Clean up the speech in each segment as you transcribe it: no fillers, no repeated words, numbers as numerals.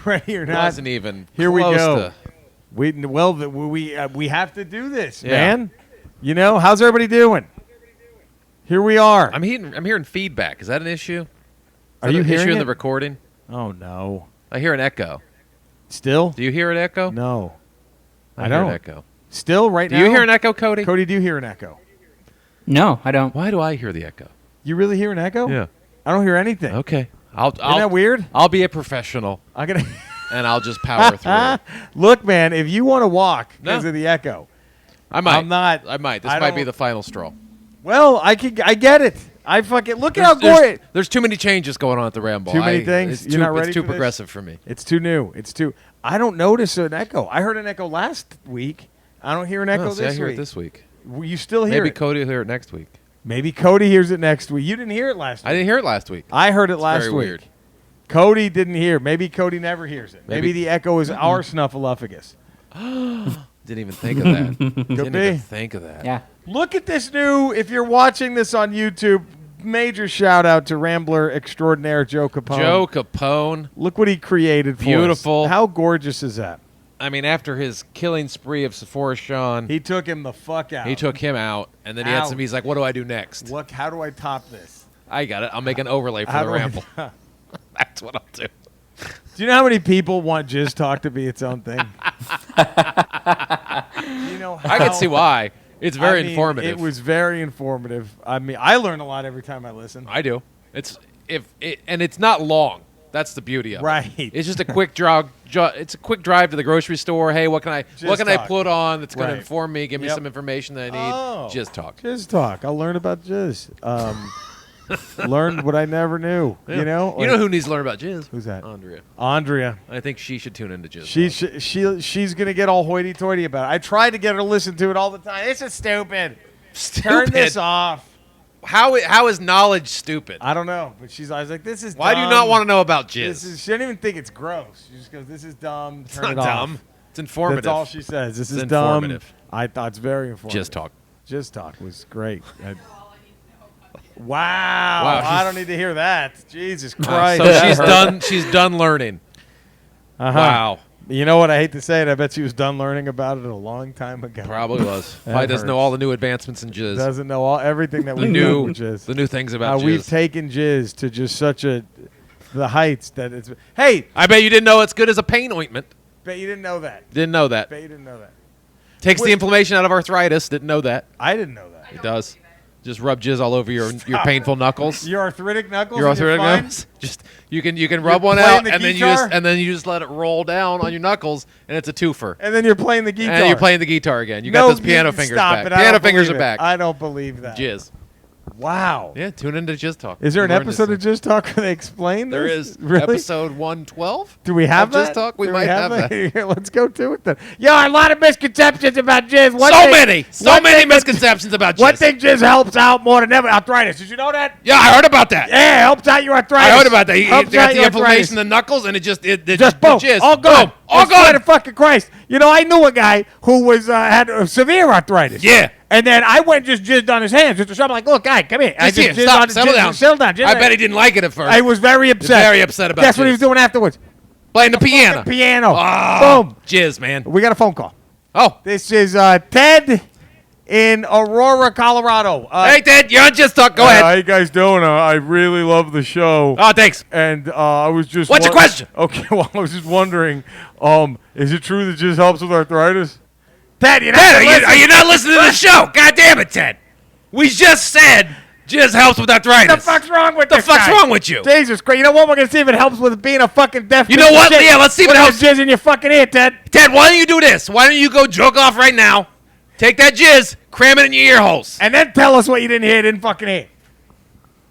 Ready or not? Wasn't even Here we close go. to- We have to do this, Yeah. man. You know, how's everybody doing? Here we are. I'm hearing feedback. Is that an issue? Are you an hearing issue in it? the recording? Oh no. I hear an echo. Still? Do you hear an echo? No. I hear don't. an echo. Still right Do now? you hear an echo, Cody? Cody, do you hear an echo? No, I don't. Why do I hear the echo? You really hear an echo? Yeah. I don't hear anything. Okay. Isn't that weird? I'll be a professional I'm gonna and I'll just power through. Look, man, if you want to walk because No. of the echo, I might. I'm not. I might. This I might be don't- the final straw. Well, I get it. I fucking look at how gorgeous. There's too many changes going on at the Ramble. Too many things? It's You're not ready It's too for this? progressive for me. It's too new. I don't notice an echo. I heard an echo last week. I don't hear an echo Oh, see, this I hear week. it this week. You still hear Maybe it? Cody will hear it next week. Maybe Cody hears it next week. You didn't hear it last week. I didn't hear it last week. I heard it It's last very week. weird. Cody didn't hear. Maybe Cody never hears it. Maybe Maybe- the echo is our snuffleupagus. Didn't even think of that. Didn't be. even think of that. Yeah. Look at this new. If you're watching this on YouTube, major shout out to Rambler extraordinaire Joe Capone. Joe Capone. Look what he created for us. Beautiful. How gorgeous is that? I mean, after his killing spree of Sephora Sean, He took him the fuck out. he took him out, and then he had Out. some. He's like, "What do I do next?" Look, how do I top this? I got it. I'll make an overlay for How the do I- Ramble. That's what I'll do. Do you know how many people want Jizz Talk to be its own thing? You know how, I can see why. It's very I mean, informative. It was very informative. I mean, I learn a lot every time I listen. I do. And it's not long. That's the beauty of Right. it. It's just a quick drive. It's a quick drive to the grocery store. Hey, what can I Talk. put on that's going Right. to inform me, give me Yep. some information that I need? Oh. Jizz talk. Jizz Talk. I'll learn about Jizz. Learned what I never knew. Yeah. You know? You know who needs to learn about jizz? Who's that? Andrea. Andrea. I think she should tune into jizz. She's gonna get all hoity-toity about it. I tried to get her to listen to it all the time. This is stupid. Stupid. Turn this off. How is knowledge stupid? I don't know, but I was like, this is. Why do you dumb. not want to know about jizz? She didn't even think it's gross. She just goes, "This is dumb." It's Turn not it off. dumb. It's informative. That's all she says. This It's is dumb. informative. I thought it's very informative. Jizz talk. Jizz Talk was great. Wow. Wow, I she's- don't need to hear that. Jesus Christ. So That she's hurt. done. She's done learning. Uh-huh. Wow. You know what? I hate to say it. I bet she was done learning about it a long time ago. Probably was. That Probably doesn't know hurts. all the new advancements in jizz. Doesn't know everything that The we new, know with jizz. the new things about We've jizz. taken jizz to just the heights that it's. Hey, I bet you didn't know it's good as a pain ointment. bet you didn't know that. Didn't know that. Bet you didn't know that. Takes Wait. the inflammation out of arthritis. Didn't know that. I didn't know that. It does. Just rub jizz all over your painful knuckles. Your arthritic knuckles. Your and you're arthritic fine? knuckles. Just you can rub one playing out the and guitar? then you just let it roll down on your knuckles and it's a twofer. And then you're playing the guitar. And you're playing the guitar again. You No, got those piano fingers stop back. it. I Piano don't fingers believe are it. back. I don't believe that. Jizz. Wow. Yeah, tune into Jizz Talk. Is there an You learn this episode of thing. Jizz Talk where they explain There this? is. Really? Episode 112. Do we have of that? Jizz Talk? We Do might have that. Here, let's go to it then. Yo, a lot of misconceptions about jizz. So many misconceptions about jizz. One thing jizz helps out more than ever. Arthritis. Did you know that? Yeah, I heard about that. Yeah, it helps out your arthritis. I heard about that. You Helps got out the your inflammation arthritis. in the knuckles, and it just Just boom. jizz. All good. Boom. All I swear to good. fucking Christ. You know, I knew a guy who was had severe arthritis. Yeah. And then I went and just jizzed on his hands. Just I'm like, look, guy, come here. I Just here. jizzed Stop. on- Settle jizzed- down. Settle down. I bet he didn't like it at first. I was very upset. Very upset about Guess what he was jizz. doing afterwards? Playing the piano. Piano. Ah, Boom. Jizz, man. We got a phone call. Oh. This is Ted in Aurora, Colorado. Hey, Ted, you're on Jizz Talk. Go ahead. How you guys doing? I really love the show. Oh, thanks. And I was just. What's your question? Okay, well, I was just wondering, is it true that jizz helps with arthritis? Ted, are you not listening to the show? God damn it, Ted. We just said jizz helps with arthritis. What the fuck's wrong with The this fuck's guy? wrong with you? Jesus Christ. You know what? We're going to see if it helps with being a fucking deaf. You know piece of what? shit. Yeah, let's see if it With helps. that jizz in your fucking ear, Ted. Ted, why don't you do this? Why don't you go jerk off right now? Take that jizz, cram it in your ear holes. And then tell us what you didn't hear, didn't fucking hear.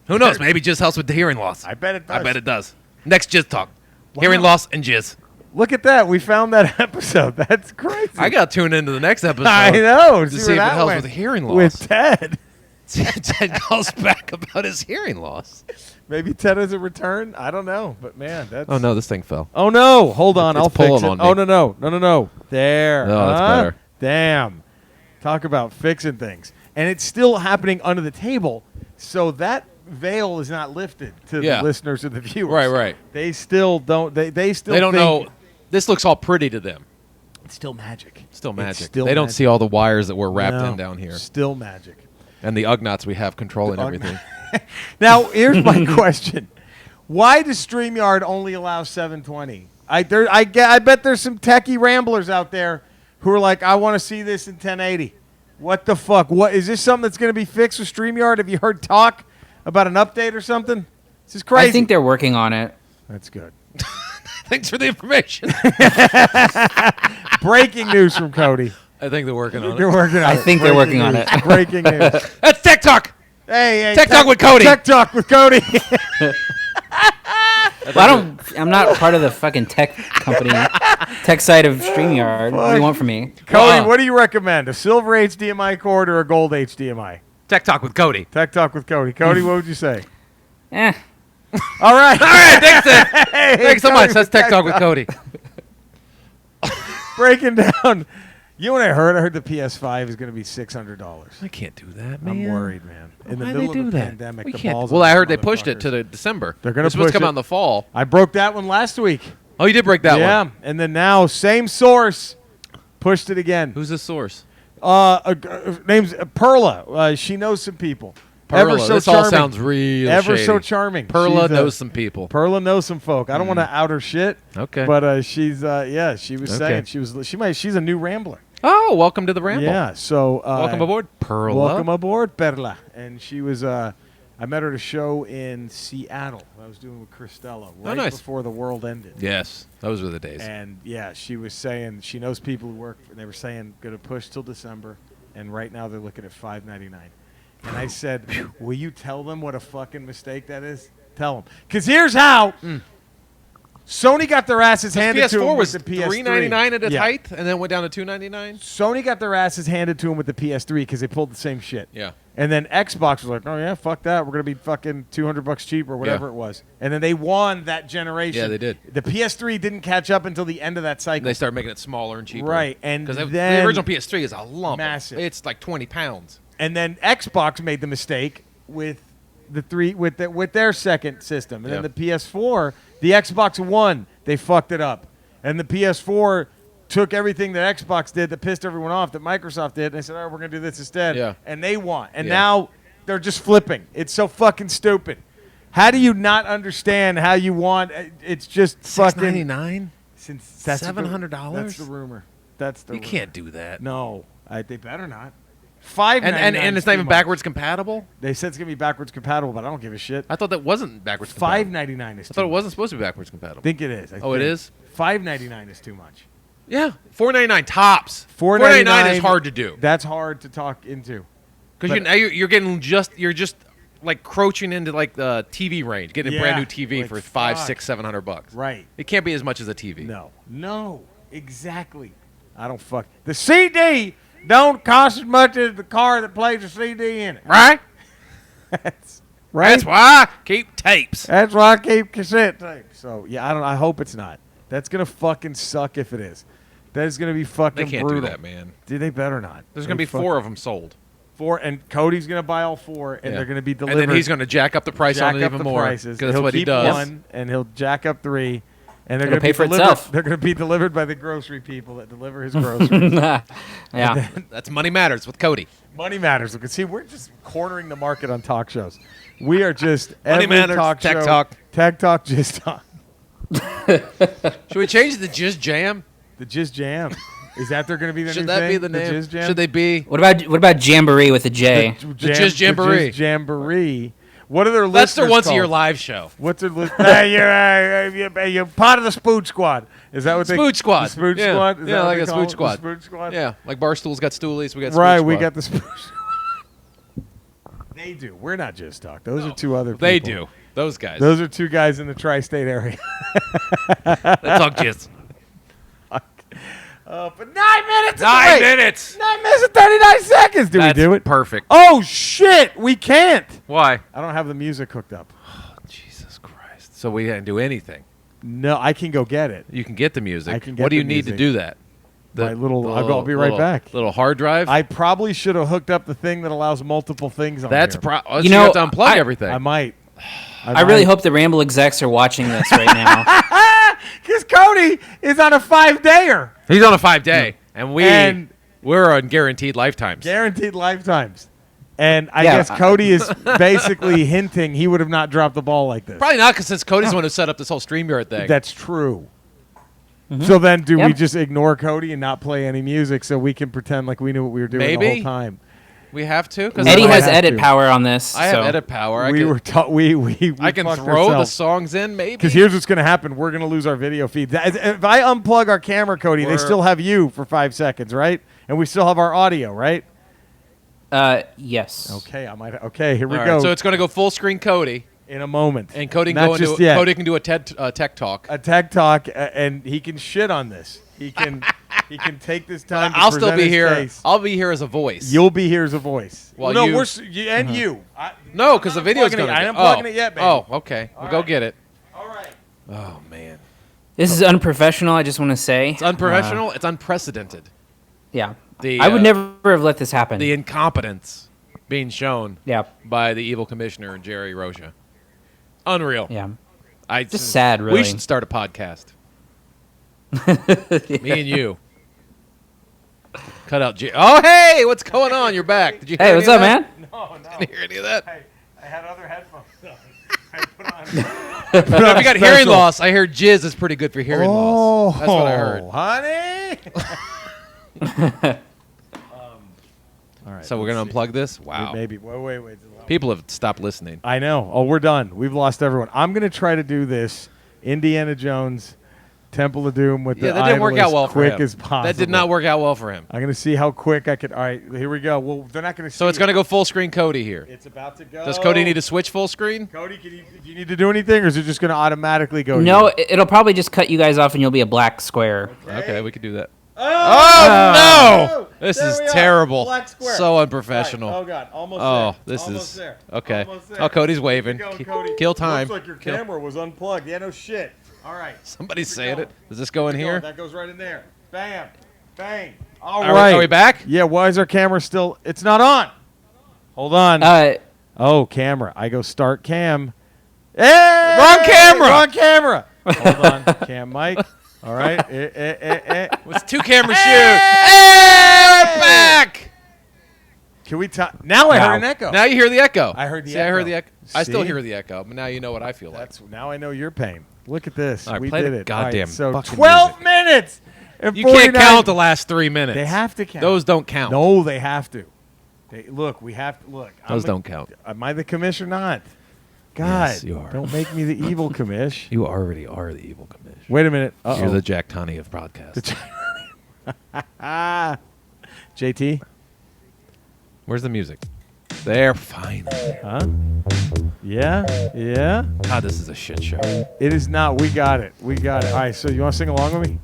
Who knows? Maybe jizz helps with the hearing loss. I bet it does. I bet it does. Next Jizz Talk. Wow. Hearing loss and jizz. Look at that. We found that episode. That's crazy. I got to tune into the next episode. I know. To See see where if it that helps went. with hearing loss. With Ted. Ted calls back about his hearing loss. Maybe Ted has a return. I don't know. But, man, that's... Oh, no, this thing fell. Oh, no. Hold on. It's I'll fix pulling it. on me. Oh, no. There. Oh, that's better. Damn. Talk about fixing things. And it's still happening under the table. So that veil is not lifted to Yeah. the listeners or the viewers. Right. They still don't. They still. They don't think know. This looks all pretty to them. It's still magic. Still magic. It's still They don't magic. see all the wires that we're wrapped No, in down here. Still magic. And the Ugnots we have controlling The everything. Now, here's my question: why does StreamYard only allow 720? I bet there's some techie ramblers out there who are like, I want to see this in 1080. What the fuck? What is this? Something that's going to be fixed with StreamYard? Have you heard talk about an update or something? This is crazy. I think they're working on it. That's good. Thanks for the information. Breaking news from Cody. I think they're working on They're it. working on I it. think they're Breaking working on news. it. Breaking news. That's Tech Talk. Hey, Tech Talk with Cody. Tech Talk with Cody. Well, I'm not part of the fucking tech company, tech side of StreamYard. What do you want from me? Cody, Wow. what do you recommend? A silver HDMI cord or a gold HDMI? Tech Talk with Cody. Tech Talk with Cody. Cody, what would you say? Eh. All right. All right, thanks, Ed. Hey, Thanks so Cody much. That's Tech Talk with Cody. Breaking down. You know what I heard? I heard the PS5 is going to be $600. I can't do that, man. I'm worried, man. In the Why middle they do of the that? pandemic, We the can't. balls Well, of I these heard they pushed it motherfuckers. to December. They're gonna It's supposed to push come it. out in the fall. I broke that one last week. Oh, you did break that yeah, one. and then now, same source, pushed it again. Who's the source? Name's Perla. She knows some people. Ever Perla. so This charming. all sounds real Ever shady. so charming. Perla She's, knows some people. Perla knows some folk. I don't want to out her shit. Okay. But she's she was Okay. saying she's a new Rambler. Oh, welcome to the Ramble. Yeah. So Welcome aboard, Perla. Welcome aboard, Perla. And she was I met her at a show in Seattle. I was doing with Christella right nice. before the world ended. Yes, those were the days. And yeah, she was saying she knows people who work. And they were saying going to push till December, and right now they're looking at $5.99. And I said, "Will you tell them what a fucking mistake that is? Tell them, because here's how." Sony got their asses handed to them PS4 with was the PS3. $399 at its Yeah. height, and then went down to $299. Sony got their asses handed to them with the PS3 because they pulled the same shit. Yeah. And then Xbox was like, "Oh yeah, fuck that. We're gonna be fucking $200 cheaper, or whatever Yeah. it was." And then they won that generation. Yeah, they did. The PS3 didn't catch up until the end of that cycle. They started making it smaller and cheaper. Right, and because the then- original PS3 is a lump. Massive. It's like 20 pounds. And then Xbox made the mistake with with their second system, and Yeah. then the PS4, the Xbox One, they fucked it up, and the PS4 took everything that Xbox did that pissed everyone off that Microsoft did, and they said, "All right, we're gonna do this instead." Yeah. And they won, and Yeah. now they're just flipping. It's so fucking stupid. How do you not understand how you want? It's just fucking. $699? Since that's the- $700? That's the rumor. That's the. You rumor. can't do that. No, they better not. $5.99 And it's not is even too much. backwards compatible? They said it's gonna be backwards compatible, but I don't give a shit. I thought that wasn't backwards compatible. $5.99 is. I thought it wasn't supposed to be backwards compatible. I think it is. Oh, it is? $5.99 is too much. Yeah. $499 tops. $4.99 is hard to do. That's hard to talk into. Because But- you're just like crouching into like the TV range, getting a brand Yeah, new TV like, for $500, fuck. $600, $700. Right. It can't be as much as a TV. No. Exactly. I don't fuck. The CD don't cost as much as the car that plays the CD in it. Right? That's right. That's why I keep tapes. That's why I keep cassette tapes. So yeah, I hope it's not. That's gonna fucking suck if it is. That is gonna be fucking They can't brutal. do that, man. Dude, they better not. There's going to be 4 of them sold. 4, and Cody's gonna buy all 4, and Yeah. they're gonna be delivered. And then he's going to jack up the price jack on it up even the more. prices. Because that's He'll what he keep does. 1, and he'll jack up 3, and they're It'll gonna pay be for delivered. itself. They're gonna be delivered by the grocery people that deliver his groceries. Yeah. That's Money Matters with Cody. Money matters. You can see we're just cornering the market on talk shows. We are just Money every matters, talk tech show, talk. tech talk, jizz talk. Should we change the Jizz Jam? The Jizz Jam. Is that they're going to be the Should new that thing? be the name? Jizz Jam? Should they be? What about Jamboree with a J? The Jizz Jamboree. The Jizz Jamboree. What are their That's their listeners once a year called? live show. What's their list? Hey, you're part of the Spood Squad. Is that what they? Spooge Squad. The Spood Yeah. Squad. Is Yeah, that what like they a call Spooge it? Squad. The Spood Squad. Yeah, like Barstool's got Stoolies, we got Right. Spooge We Squad. got the Spood. They do. We're not just talk. Those are 2 other people. They do. Those guys. Those are 2 guys in the tri-state area. They talk jizz. For 9 minutes. 9 minutes. 9 minutes and 39 seconds. Do That's we do it? perfect. Oh shit! We can't. Why? I don't have the music hooked up. Jesus Christ. So we didn't do anything. No, I can go get it. You can get the music. I can get what do the you need to music. do that? my little. I'll be right back. Little hard drive. I probably should have hooked up the thing that allows multiple things on That's here. you have to unplug everything. I might. I really hope the Ramble execs are watching this right now. Because Cody is on a 5-dayer. He's on a 5-day, and we're on guaranteed lifetimes. Guaranteed lifetimes. And I guess Cody is basically hinting he would have not dropped the ball like this. Probably not, because since Cody's the one who set up this whole StreamYard thing. That's true. Mm-hmm. So then do we just ignore Cody and not play any music so we can pretend like we knew what we were doing the whole time? We have to. Eddie has edit power on this. I have edit power. I can throw the songs in, maybe. Because here's what's going to happen: we're going to lose our video feed. If I unplug our camera, Cody, they still have you for 5 seconds, right? And we still have our audio, right? Yes. Okay, Okay, here we go. So it's going to go full screen, Cody, in a moment, and Cody can do a tech talk. A tech talk, and he can shit on this. He can take this time. I'll still be here. Case. I'll be here as a voice. You'll be here as a voice. Well, no, you. No, because the video's going to. I ain't unplugging it yet, baby. Oh, okay. We'll go get it. All right. Oh man. This is unprofessional. I just want to say it's unprofessional. It's unprecedented. Yeah. I would never have let this happen. The incompetence being shown by the evil commissioner, Jerry Rocha. Unreal. Yeah. Just sad, really. We should start a podcast. Me and you. Cut out Oh, hey! What's going on? You're back. Did you hear what's up, man? No. Didn't hear any of that. I had other headphones on. I put on. If you got hearing loss, I heard jizz is pretty good for hearing loss. That's what I heard. Honey! All right. So we're going to unplug this? Wow. Maybe. Wait. People have stopped listening. I know. Oh, we're done. We've lost everyone. I'm going to try to do this Indiana Jones Temple of Doom with the that didn't work out well for him. Quick as possible. That did not work out well for him. I'm going to see how quick I could. All right, here we go. Well, they're not going to see. So it's going to go full screen Cody here. It's about to go. Does Cody need to switch full screen? Cody, do you need to do anything, or is it just going to automatically go? No, it'll probably just cut you guys off, and you'll be a black square. Okay, we could do that. Oh, no! This is terrible. Black square. So unprofessional. Right. Oh God, almost there. Almost there. Okay. Almost there. Oh, Cody's waving. Go, Cody. Kill time. Looks like your camera was unplugged. Yeah, no shit. All right. Somebody's saying it. Does this go in here? That goes right in there. Bam. Bang. All right. Are we back? Yeah, why is our camera still... It's not on. Hold on. Oh, camera. I go start cam. Hey! Wrong camera. Wrong camera. Hold on. Cam mic. All right. It's 2 camera shoot. Hey, we're back. Can we talk? Now I heard an echo. Now you hear the echo. I heard the echo. echo. I heard the echo. I still hear the echo, but now you know what I feel like. Now I know your pain. Look at this. Right, we play did the it. goddamn so fucking 12 music. minutes. And you can't count the last 3 minutes. They have to count. Those don't count. No, they have to. We have to. Look. Those don't count. Am I the commish or not? God, yes, you are. Don't make me the evil commish. You already are the evil commish. Wait a minute. You're the Jack Tunney of podcasts. JT? Where's the music? There, fine. Huh? Yeah? God, this is a shit show. It is not. We got it. All right, so you want to sing along with me?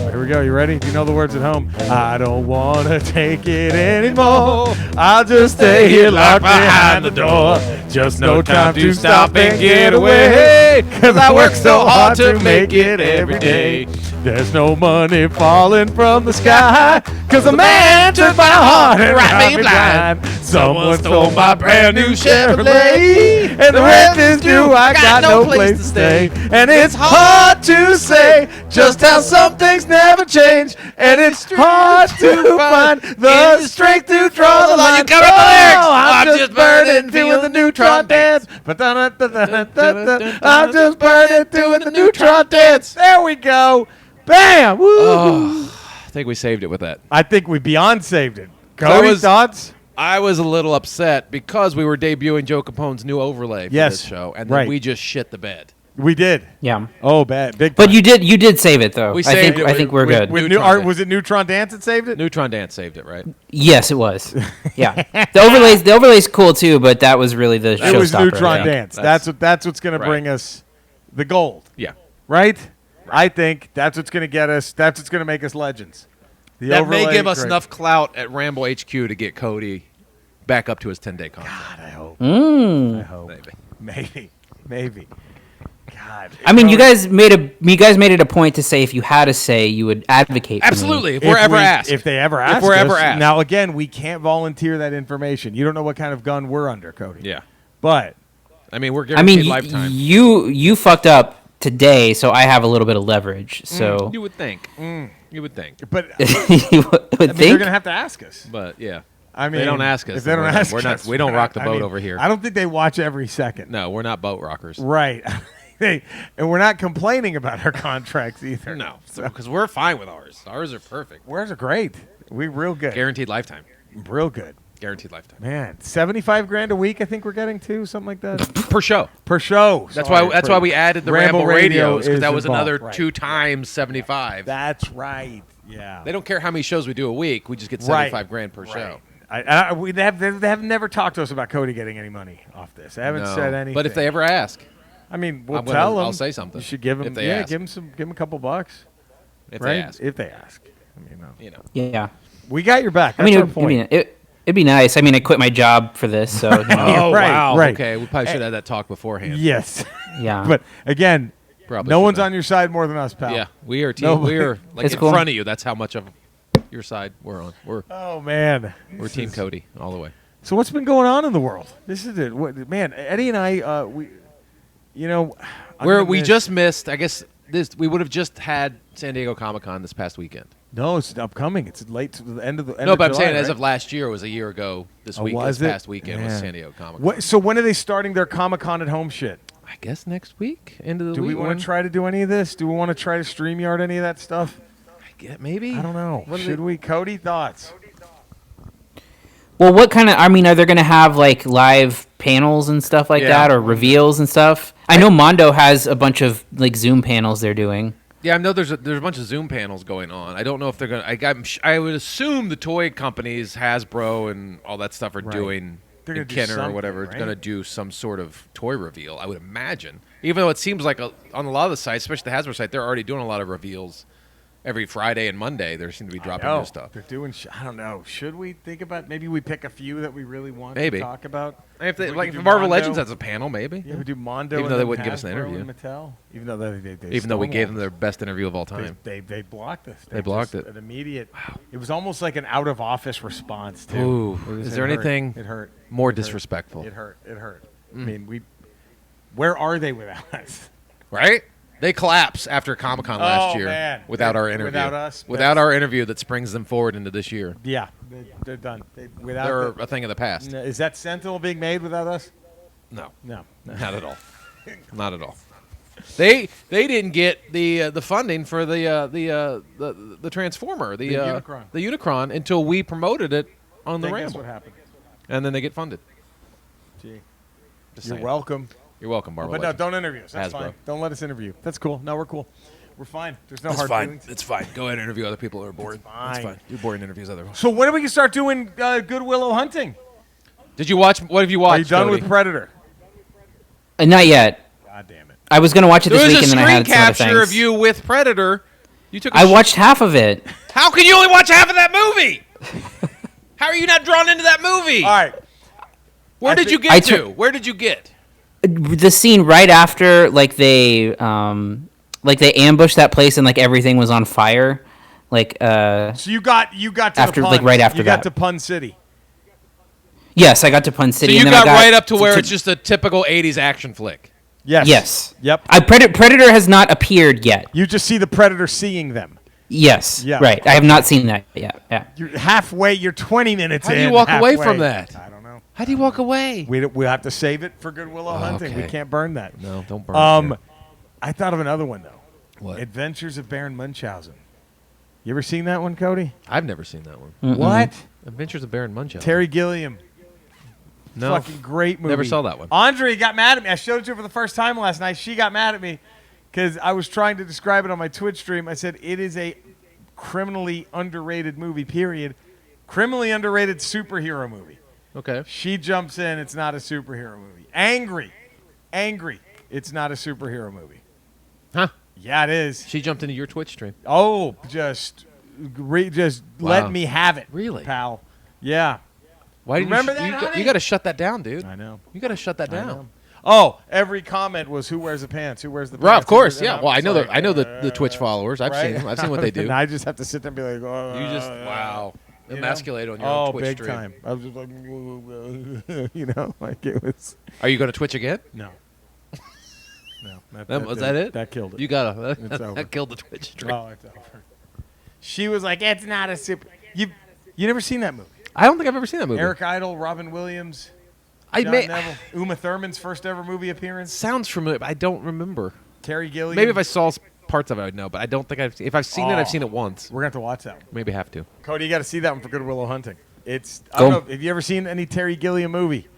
Here we go. You ready? Do you know the words at home? I don't want to take it anymore. I'll just stay here locked behind the door. Just no time to stop and get away. 'Cause I work so hard to make it every day. There's no money falling from the sky. 'Cause a man took my heart and robbed me blind. Someone stole my brand new Chevrolet. And the rent is due. I got no place to stay. And it's hard to say just how some things never change. And it's hard to find the strength to draw the line. You covered the lyrics. I'm just burning, doing the neutron dance. I'm just burning, doing the neutron dance. There we go. Bam! Woo! Oh, I think we saved it with that. I think we beyond saved it. Cody, thoughts? I was a little upset because we were debuting Joe Capone's new overlay for this show, and then we just shit the bed. We did. Yeah. Oh, bad. Big. But you did save it though. We saved it. I think we're good. Was it Neutron Dance that saved it? Neutron Dance saved it, right? Yes, it was. Yeah. The overlay's cool too, but that was really the showstopper. It was Neutron yeah. Dance. That's what's going to bring us the gold. Yeah. Right? I think that's what's going to get us. That's what's going to make us legends. That may give us enough clout at Ramble HQ to get Cody back up to his 10-day contract. God, I hope. Mm. I hope. Maybe. God. I mean, you guys made it a point to say if you had a say, you would advocate. For Absolutely. Me. If we're ever asked. If they ever ask If we're ever us. asked. Now, again, we can't volunteer that information. You don't know what kind of gun we're under, Cody. Yeah. But I mean, we're guaranteed lifetime. You fucked up today, so I have a little bit of leverage. So You would think. You would think. but you would they're think. going to have to ask us. But yeah. I mean, They don't ask us. If they don't ask us, we don't rock the I boat mean, over here. I don't think they watch every second. No, we're not boat rockers. Right. And we're not complaining about our contracts either. No, because we're fine with ours. Ours are perfect. Ours are great. We real good. Guaranteed lifetime. Real good. Guaranteed lifetime. Man, $75,000 a week. I think we're getting to something like that Per show. per show. That's Sorry, why we added the Ramble Ramble radios, because is that was involved. another Right. 2 times 75. That's right. Yeah. They don't care how many shows we do a week. We just get Right. $75,000 per show. They have never talked to us about Cody getting any money off this. They haven't No. said anything. But if they ever ask, I mean, we'll I'm gonna- tell them. I'll say something. You should give them. If they yeah, ask. give them a couple bucks. if right? they ask, If they ask. I mean, no. you know. Yeah. We got your back. I That's mean, our point. it'd be nice. I mean, I quit my job for this, so you know, Oh, right, wow. right. Okay, we probably should have had that talk beforehand. Yes. yeah. But again, Probably no should one's have. on your side more than us, pal. Yeah, we are team. Nobody- We are like It's in cool. front of you. That's how much of your side we're on. We're Oh man. This Team is- Cody all the way. So what's been going on in the world? This is it. Man, Eddie and I, we, you know, I'm Where gonna we miss- just missed. I guess we would have just had San Diego Comic-Con this past weekend. No, it's upcoming. It's late to the end of the end No, of but I'm July, saying as right? of last year, it was a year ago. This Oh, week, was this it? past weekend was Man. San Diego Comic-Con. What, so when are they starting their Comic-Con at home shit? I guess next week, end of the Do week. we want to try to do any of this? Do we want to try to StreamYard any of that stuff? Maybe. I don't know. What do Should they- we? Cody, thoughts? Well, what kind of? I mean, are they going to have like live panels and stuff like Yeah. that, or reveals and stuff? I know Mondo has a bunch of like Zoom panels they're doing. Yeah, I know there's a bunch of Zoom panels going on. I don't know if they're gonna. I would assume the toy companies, Hasbro and all that stuff, are Right. doing. They're gonna and do Kenner or something, whatever, right? going to do some sort of toy reveal. I would imagine, even though it seems like on a lot of the sites, especially the Hasbro site, they're already doing a lot of reveals every Friday and Monday. They seem to be dropping new stuff. They're doing. I don't know. Should we think about? Maybe we pick a few that we really want Maybe. to talk about. If they, We like could do Marvel Mondo. Legends has a panel, maybe. Yeah, we do Mondo. Even and though they then wouldn't give us an Hasbro interview. and Mattel. Even though they Even though we gave them stonewalled. their best interview of all time. They blocked us. They blocked just it. An immediate. Wow. It was almost like an out of office response too. Ooh, It was- is it there hurt. anything It hurt. more It hurt. disrespectful? It hurt. It hurt. I mean, where are they without us? Right? They collapse after Comic Con last Oh, year man. without They- our interview. without us, Without that's- our interview that springs them forward into this year. Yeah, they're done. Without They're the- a thing of the past. No, is that Sentinel being made without us? No, No. not at all. Not at all. They didn't get the funding for the Transformer, the Unicron. the Unicron until we promoted it on the Then guess Ramble, what happened? and then they get funded. Gee, Just you're saying. welcome. You're welcome, Marvel. But no, Legends. don't interview us. That's Hasbro. fine. Don't let us interview. That's cool. No, we're cool. We're fine. There's no It's hard fine. feelings. It's fine. Go ahead and interview other people who are bored. It's fine. fine. Do boring interviews otherwise. So when are we gonna start doing Good Willow hunting? Did you watch? What have you watched? Are you done Cody? with Predator? Not yet. God damn it. I was going to watch it There this was week, a and then I screen had some other capture of things. you with Predator. You took. I watched half of it. How can you only watch half of that movie? How are you not drawn into that movie? All right. Where I did you think- get to? Where did you get? The scene right after, like they ambushed that place and like everything was on fire, like So you got to After- the like, Pun. right after you got that. to Pun City. yes, I got to Pun So City. you and then got I right up to where to- it's just a typical '80s action flick. Yes. Yes. Yep. Predator has not appeared yet. You just see the Predator seeing them. Yes. Yeah. Right. I have not seen that yet. Yeah. You're halfway. You're 20 minutes How in. do you walk away halfway. from that? I don't know. How do you walk away? We'll have to save it for Good Willow hunting. We okay. can't burn that. No, don't burn. it. I thought of another one though. What? Adventures of Baron Munchausen. You ever seen that one, Cody? I've never seen that one. Mm-mm. What? Adventures of Baron Munchausen. Terry Gilliam. No. Fucking great movie. Never saw that one. Andre got mad at me. I showed it to her for the first time last night. She got mad at me because I was trying to describe it on my Twitch stream. I said it is a criminally underrated movie, period. Criminally underrated superhero movie. Okay. She jumps in. It's not a superhero movie. Angry. It's not a superhero movie. Huh? Yeah, it is. She jumped into your Twitch stream. Oh, just Wow. let me have it. Really? Pal. Yeah. Why did Remember you? that, honey? You got to shut that down, dude. I know. You got to shut that I down. know. Oh, every comment was who wears the pants, who wears the pants. Right, of course, And yeah. I'm Well, I just know like, I know the Twitch followers. I've right? seen them. I've seen what they do. And I just have to sit there and be like, oh, You just wow, you know? emasculate on your Oh, own Twitch big stream. time. I was just like, you know, like it was. Are you going to Twitch again? No. No. Was that it? That killed it. You gotta. It's over. That killed the Twitch stream. Oh, it's over. She was like, it's not a super. You never seen that movie? I don't think I've ever seen that movie. Eric Idle, Robin Williams, I John may Neville, Uma Thurman's first ever movie appearance. sounds familiar, but I don't remember. Terry Gilliam. Maybe if I saw parts of it, I'd know. But I don't think if I've seen it, I've seen it once. We're gonna have to watch that one. Maybe have to. Cody, you got to see that one for Good Willow Hunting. It's. I Go. don't know. Have you ever seen any Terry Gilliam movie?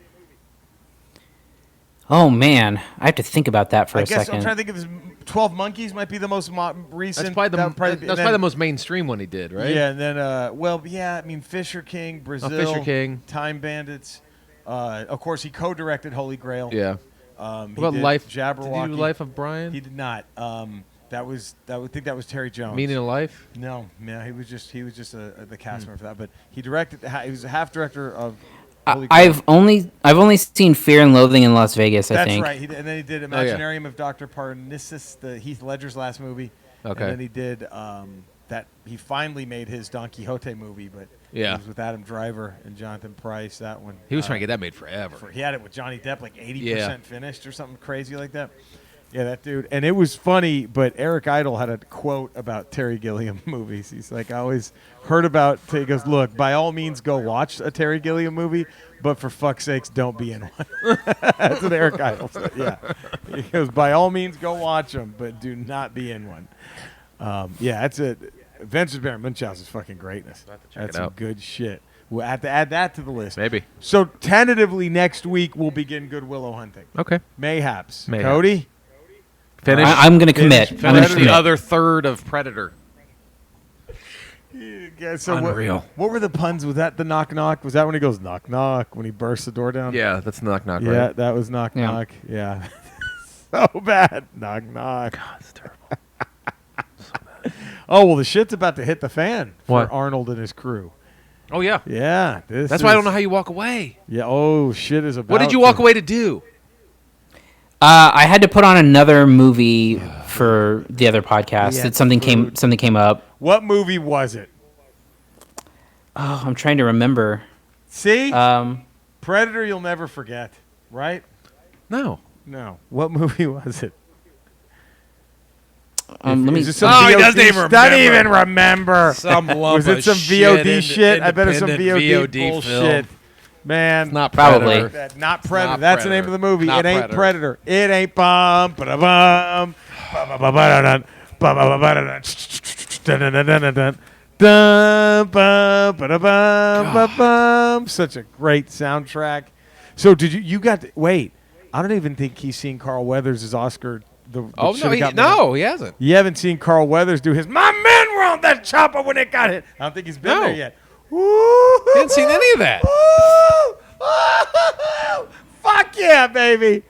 Oh man, I have to think about that for I a guess second. I'm trying to think of his 12 Monkeys might be the most recent. That's probably That would that's be- probably and the most mainstream one he did, right? Yeah, and then I mean Fisher King, Brazil, Fisher King. Time Bandits. Of course, he co-directed Holy Grail. Yeah. He What about did Life? Jabberwocky. Did he do Life of Brian? He did not. I think that was Terry Jones. Meaning of Life? No, he was just the cast member for that. But he directed. He was a half director of. Holy Grail. I've only seen Fear and Loathing in Las Vegas. I That's think. right. And then he did yeah. Imaginarium of Dr. Parnassus, the Heath Ledger's last movie. Okay. And then he did that. He finally made his Don Quixote movie, but Yeah. it was with Adam Driver and Jonathan Price. That one. He was trying to get that made forever. He had it with Johnny Depp, like 80% Yeah. finished or something crazy like that. Yeah, that dude. And it was funny, but Eric Idle had a quote about Terry Gilliam movies. He's like, I always heard about, he goes, look, by all means go watch a Terry Gilliam movie, but for fuck's sakes, don't be in one. That's what Eric Idle said, yeah. He goes, by all means go watch them, but do not be in one. Yeah, that's it. Adventures of Baron Munchausen's fucking greatness. That's it some out. good shit. We'll have to add that to the list. Maybe. So tentatively next week we'll begin Good Willow Hunting. Okay. Mayhaps. Mayhaps. Cody? Finish. I'm gonna commit. Finish I'm gonna the commit. other third of Predator. Yeah, so Unreal. What were the puns? Was that the knock knock? Was that when he goes knock knock when he bursts the door down? Yeah, that's knock knock. Yeah, Right? that was knock Yeah. knock. Yeah. So bad. Knock knock. God, it's terrible. Oh, well, the shit's about to hit the fan for What? Arnold and his crew. Oh yeah. Yeah. That's why I don't know how you walk away. Yeah. Oh, shit is about What did you walk away to do? I had to put on another movie for the other podcast. Yeah, That something came up. What movie was it? Oh, I'm trying to remember. See? Um, Predator you'll never forget, right? No. No. What movie was it? let me. Is it some Oh, he VOD doesn't even Doesn't remember. even remember. Some lump Was it of some shit, VOD shit? I bet it's some independent VOD bullshit. film. Man, Not Probably. Predator. Not Predator. Not That's the name Predator. of the movie. Not It ain't Predator. Predator. It ain't bum ba bum ba ba ba dun ba ba ba dun dun dun dun dun dun dun bum ba bum ba bum. Such a great soundtrack. So did you got wait? I don't even think he's seen Carl Weathers' Oscar. Oh no, he hasn't. You haven't seen Carl Weathers do his "My men were on that chopper when it got hit." I don't think he's been No. there yet. Woo! He hasn't seen any of that. Woo! Fuck yeah, baby!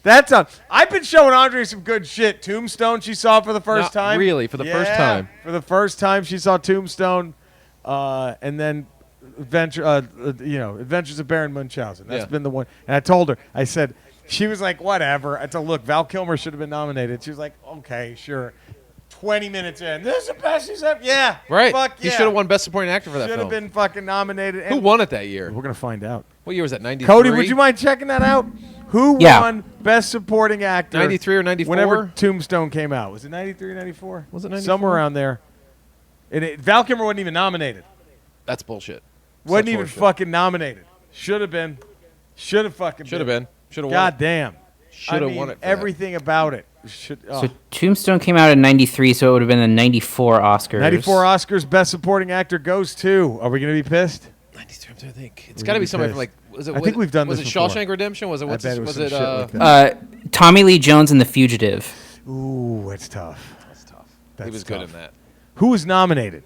That's a. I've been showing Andre some good shit. Tombstone, she saw for the first Not time. really, for the first time. For the first time, she saw Tombstone, and then Adventures of Baron Munchausen. That's Yeah. been the one. And I told her, I said, she was like, whatever. I told, look, Val Kilmer should have been nominated. She was like, okay, sure. 20 minutes in, this is the best she's ever. Yeah, Right. Fuck He yeah. should have won Best Supporting Actor for that Should have film. been fucking nominated. Who won it that year? We're gonna find out. What year was that? 93? Cody, would you mind checking that out? Who Yeah. won Best Supporting Actor? 93 or 94? Whenever Tombstone came out. Was it 93 or 94? Was it 94? Somewhere around there. Val Kilmer wasn't even nominated. That's bullshit. Wasn't Such even horseshit. fucking nominated. Should have been. Should have fucking Should have been. Should have won. God damn. Should have won it. For Everything about it. Should. So Tombstone came out in '93, so it would have been the '94 Oscars. 94 Oscars, Best Supporting Actor goes to. Are we going to be pissed? that. 93, I'm trying to think. It's We're got to gonna be be somebody pissed. from like. Was it? I think we've done was this it before. Shawshank Redemption? Was it? What's bet his, it was was some it? shit like that. Tommy Lee Jones and The Fugitive. Ooh, it's tough. That's tough. That's He was good tough. in that. Who was nominated?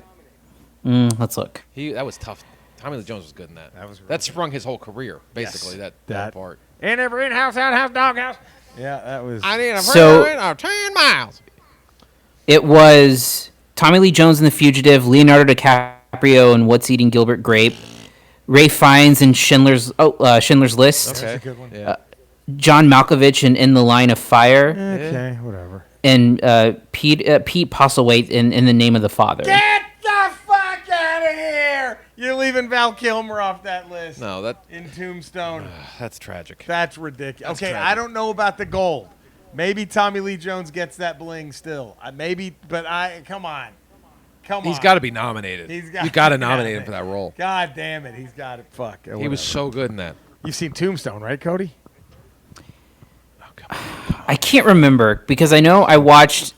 Let's look. That was tough. Tommy Lee Jones was good in that. That was really that sprung his whole career, basically. Yes. That part. In every in-house, outhouse, doghouse. Yeah, that was. I need a So- friend of 10 miles. It was Tommy Lee Jones and The Fugitive, Leonardo DiCaprio and What's Eating Gilbert Grape, Ray Fiennes and Schindler's List, Okay. a good one. Yeah. John Malkovich in The Line of Fire, Okay, whatever. and Pete Postlethwaite in The Name of the Father. Get the fuck out of here! You're leaving Val Kilmer off that list. No, that In Tombstone. that's tragic. That's ridiculous. That's Okay, tragic. I don't know about the gold. Maybe Tommy Lee Jones gets that bling still. Come on. He's got to be nominated. He's You got to be nominate him for that role. God damn it, he's got it. Fuck. He was Whatever. so good in that. You've seen Tombstone, right, Cody? Oh, come on. I can't remember because I know I watched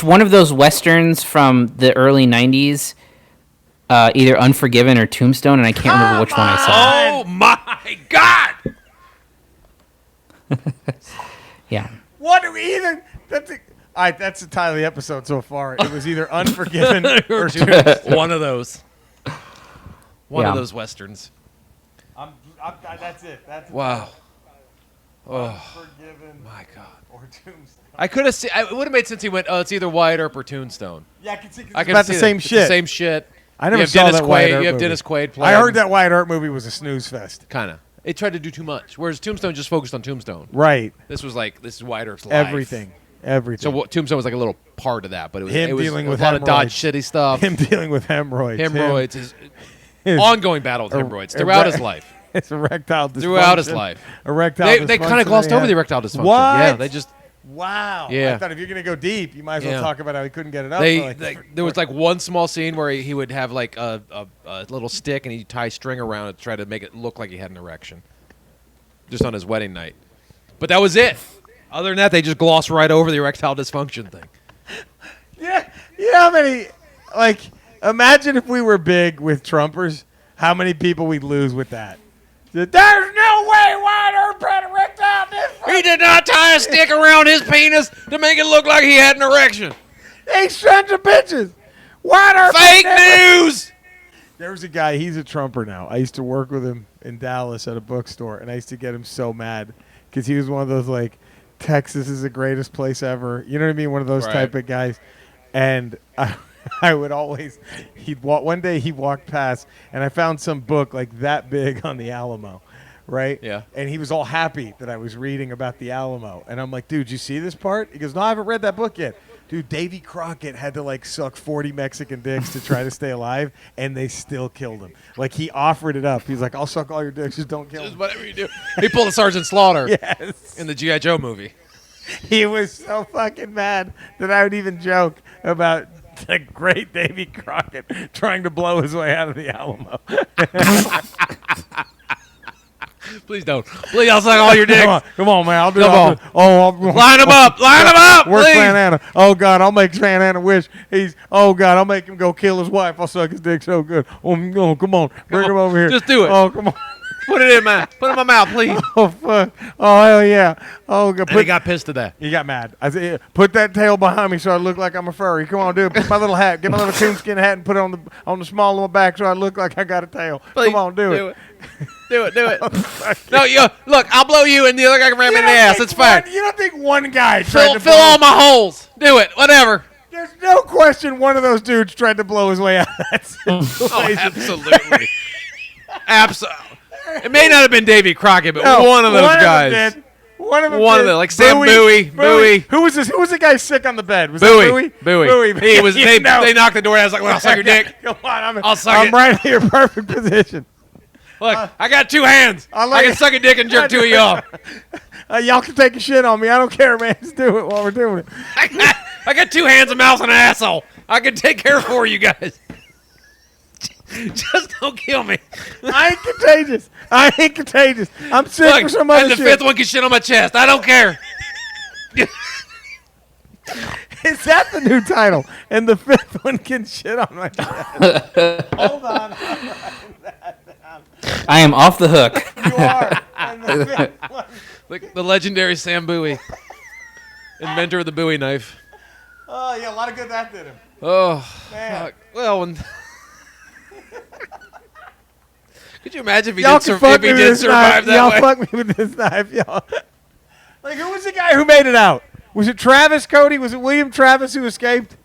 one of those westerns from the early '90s, either Unforgiven or Tombstone, and I can't remember which one I saw. Oh my God! Yeah. What do we either? All right, that's the title of the episode so far. It was either Unforgiven or Tombstone. One of those. One of Yeah. those westerns. That's it. That's Wow. Oh Unforgiven my God. or Tombstone. I could have seen. It would have made sense. He went. Oh, it's either Wyatt Earp or Tombstone. Yeah, I can see. 'Cause I it's could about see the that. same It's shit. The same shit. I never you have saw Dennis that Wyatt Quaid. Earp You have movie. Dennis Quaid I playing. heard that Wyatt Earp movie was a snooze fest. Kind of. It tried to do too much. Whereas Tombstone just focused on Tombstone. Right. This is Wyatt Earp's life. Everything. So Tombstone was like a little part of that, but it was Him it was dealing a with lot of Dodge hemorrhoids. shitty stuff. Him dealing with hemorrhoids. Hemorrhoids, his His- ongoing battle with hemorrhoids throughout his life. It's erectile dysfunction. Throughout his life. Erectile They dysfunction kind of glossed that he over the had. erectile dysfunction. What? Yeah, they just Wow. Yeah. I thought if you're going to go deep, you might as well Yeah. talk about how he couldn't get it up. there was like one small scene where he would have like a little stick and he'd tie string around it to try to make it look like he had an erection, just on his wedding night. But that was it. Other than that, they just glossed right over the erectile dysfunction thing. Yeah. You know how many, like, imagine if we were big with Trumpers, how many people we'd lose with that. There's no way Wyatt Earp had erectile dysfunction. He did not tie a stick around his penis to make it look like he had an erection. They sons of bitches. Wyatt Earp. Fake never- news. There was a guy, he's a Trumper now. I used to work with him in Dallas at a bookstore, and I used to get him so mad because he was one of those, like, Texas is the greatest place ever. You know what I mean? One of those Right. type of guys. And I would always, one day he walked past, and I found some book, like, that big on the Alamo, right? Yeah. And he was all happy that I was reading about the Alamo. And I'm like, dude, you see this part? He goes, no, I haven't read that book yet. Dude, Davy Crockett had to, like, suck 40 Mexican dicks to try to stay alive, and they still killed him. Like, he offered it up. He's like, I'll suck all your dicks, just don't kill Just me. whatever you do. He pulled a Sergeant Slaughter Yes. in the G.I. Joe movie. He was so fucking mad that I would even joke about the great Davy Crockett trying to blow his way out of the Alamo. Please don't. Please, I'll suck all your dicks. Come on, man. I'll do Come it. on. I'll Line them up. Line them up, Where's please. Santana? Oh, God, I'll make Santana wish. Oh, God, I'll make him go kill his wife. I'll suck his dick so good. Oh, no, come on. Bring him over here. Just do it. Oh, come on. Put it in put it in my mouth, please. Oh, fuck. Oh, hell yeah. Oh, God. And he got pissed at that. He got mad. I said, put that tail behind me so I look like I'm a furry. Come on, do it. Put my little hat. Get my little coonskin hat and put it on the small of my back so I look like I got a tail. Please, Come on, do it. Do it. No, look, I'll blow you and the other guy can ram me in the ass. It's fine. You don't think one guy tried to Fill blow? all my holes. Do it. Whatever. There's no question one of those dudes tried to blow his way out of that Oh, situation. absolutely. Absolutely. It may not have been Davy Crockett, but No, one of those guys. Them did. One of them One of did. them, like Sam Bowie. Who was this? Who was the guy sick on the bed? Was Bowie. that Bowie? Bowie. He was. You They know. knocked the door. I was like, "Well, I'll suck your dick." Come on, I'll suck I'm it. right in your perfect position. Look, I got two hands. I like I can it. suck a dick and jerk two of you off. Y'all can take a shit on me. I don't care, man. Just do it while we're doing it. I got two hands, a mouth, and an asshole. I can take care of four of you guys. Just don't kill me. I ain't contagious. I'm sick Look, for some other and the shit. fifth one can shit on my chest. I don't care. Is that the new title? And the fifth one can shit on my chest. Hold on. I am off the hook. You are. And the fifth one. The legendary Sam Bowie, inventor of the Bowie knife. Oh, yeah, a lot of good that did him. Oh, Man. fuck. Well, could you imagine if he Y'all did, can fuck me with this survive knife. Y'all that way? fuck me with this knife, y'all. Like, who was the guy who made it out? Was it Travis, Cody? Was it William Travis who escaped?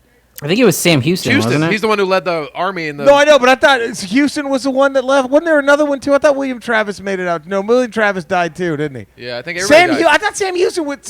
I think it was Sam Houston, wasn't it? He's the one who led the army in the. No, I know, but I thought Houston was the one that left. Wasn't there another one too? I thought William Travis made it out. No, William Travis died too, didn't he? Yeah, I think everybody died. I thought Sam Houston wasn't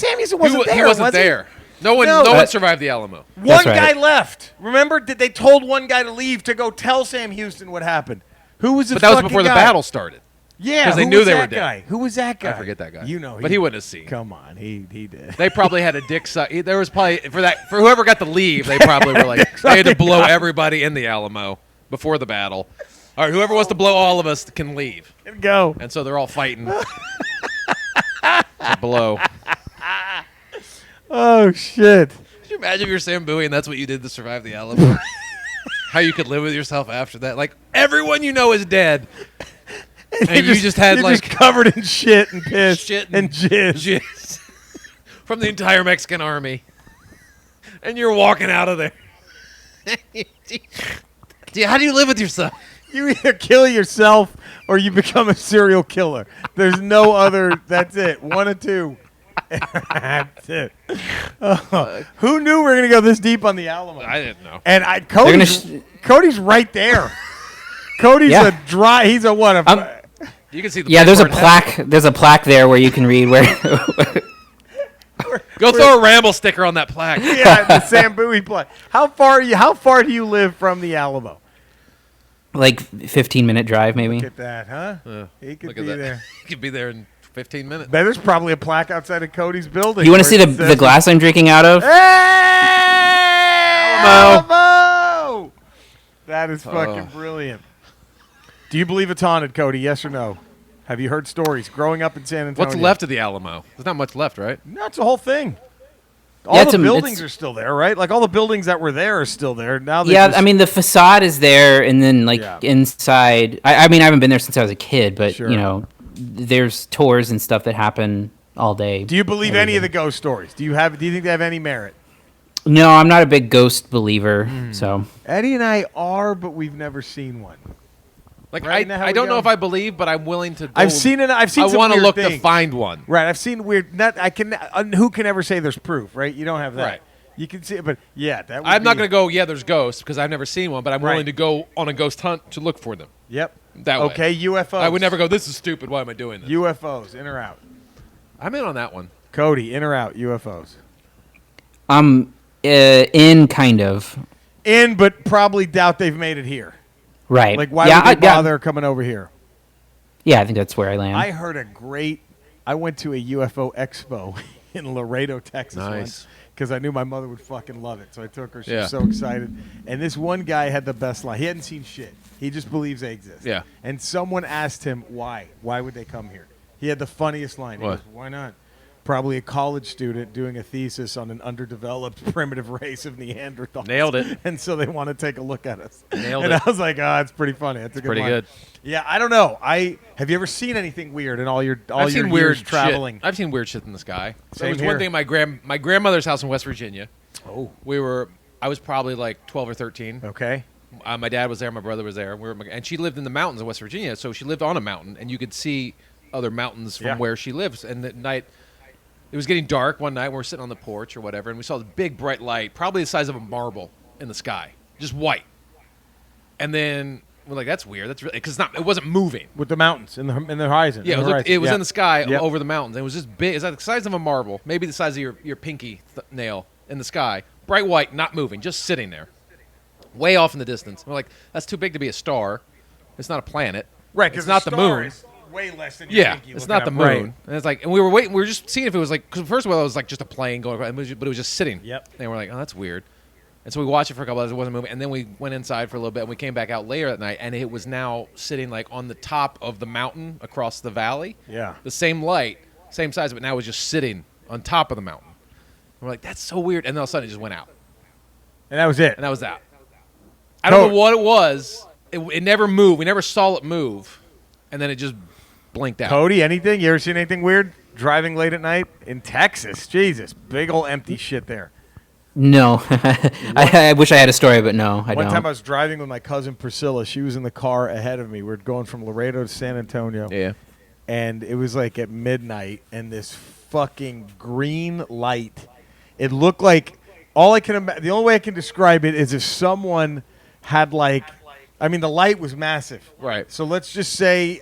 there. He wasn't there. No one survived the Alamo. One guy left. Remember? They told one guy to leave to go tell Sam Houston what happened. Who was this? But that was before the battle started. Yeah, because they knew they were dead. Who was that guy? I forget that guy. You know, but he wouldn't have seen. Come on, he did. They probably had a dick suck. There was probably for whoever got to leave. They probably were like they had to blow everybody in the Alamo before the battle. All right, whoever wants to blow all of us can leave. Go. And so they're all fighting to blow. Oh shit! Could you imagine if you're Sam Bowie and that's what you did to survive the Alamo? How you could live with yourself after that? Like everyone you know is dead. And you just had like covered in shit and piss and jizz from the entire Mexican army, and you're walking out of there. How do you live with yourself? You either kill yourself or you become a serial killer. There's no other. That's it. One of two. That's it. Who knew we were gonna go this deep on the Alamo? I didn't know. And Cody's right there. Cody's a dry. He's a what? You can see the there's a plaque. There's a plaque there where you can read where. Go throw a Ramble sticker on that plaque. Yeah, the Sam Bowie plaque. How far do you live from the Alamo? Like 15-minute drive, maybe. Look at that, huh? He could be there. He could be there in 15 minutes. There's probably a plaque outside of Cody's building. You want to see the glass I'm drinking out of? Hey! Alamo! That is fucking brilliant. Do you believe it's haunted, Cody? Yes or no? Have you heard stories growing up in San Antonio? What's left of the Alamo? There's not much left, right? No, it's the whole thing. All the buildings are still there, right? Like all the buildings that were there are still there. Now, I mean the facade is there, and then inside. I mean, I haven't been there since I was a kid, but you know, there's tours and stuff that happen all day. Do you believe any of the ghost stories? Do you think they have any merit? No, I'm not a big ghost believer. So Eddie and I are, but we've never seen one. Like I don't know if I believe, but I'm willing to. I've seen it. I've seen. I want to look to find one. Right. I've seen weird. Who can ever say there's proof? Right. You don't have that. Right. You can see it, but that. I'm not going to go. Yeah, there's ghosts because I've never seen one, but I'm willing to go on a ghost hunt to look for them. Yep. That way. Okay. UFOs. I would never go. This is stupid. Why am I doing this? UFOs. In or out? I'm in on that one. Cody. In or out? UFOs. In kind of. In, but probably doubt they've made it here. Right. Like, why would they bother coming over here? Yeah, I think that's where I land. I heard I went to a UFO expo in Laredo, Texas once because I knew my mother would fucking love it. So I took her. She was so excited. And this one guy had the best line. He hadn't seen shit. He just believes they exist. Yeah. And someone asked him why. Why would they come here? He had the funniest line. He goes, why not? Probably a college student doing a thesis on an underdeveloped primitive race of Neanderthals. Nailed it. And so they want to take a look at us. Nailed it. I was like, it's pretty funny. That's a good pretty line. Good. Yeah, I don't know. Have you ever seen anything weird in all your years traveling? I've seen weird shit in the sky. Same there was here. one thing at my grandmother's house in West Virginia. Oh. I was probably like 12 or 13. Okay. My dad was there. My brother was there. And she lived in the mountains of West Virginia, so she lived on a mountain, and you could see other mountains from where she lives. And at night, it was getting dark one night. We were sitting on the porch or whatever, and we saw this big, bright light, probably the size of a marble in the sky, just white. And then we're like, "That's weird. That's really because it wasn't moving with the mountains in the horizon." Yeah, it was in the sky over the mountains. It was just big. It's like the size of a marble, maybe the size of your pinky nail in the sky, bright white, not moving, just sitting there, way off in the distance. We're like, "That's too big to be a star. It's not a planet. Right? It's not the moon." Is way less than you think it's not the moon. Right. And it's like, and we were waiting. We were just seeing if it was like, because first of all, it was like just a plane going, but it was just sitting. Yep. And we're like, oh, that's weird. And so we watched it for a couple hours. It wasn't moving. And then we went inside for a little bit, and we came back out later that night, and it was now sitting like on the top of the mountain across the valley. Yeah. The same light, same size, but now it was just sitting on top of the mountain. And we're like, that's so weird. And then all of a sudden, it just went out. And that was it. And that was that. I don't know what it was. It never moved. We never saw it move. And then it just blinked out. Cody, anything? You ever seen anything weird driving late at night in Texas? Jesus, big old empty shit there. No. I wish I had a story, but no, I don't. One time I was driving with my cousin Priscilla. She was in the car ahead of me. We were going from Laredo to San Antonio. Yeah. And it was like at midnight, and this fucking green light. It looked like the only way I can describe it is if someone had like, I mean, the light was massive. Right. So let's just say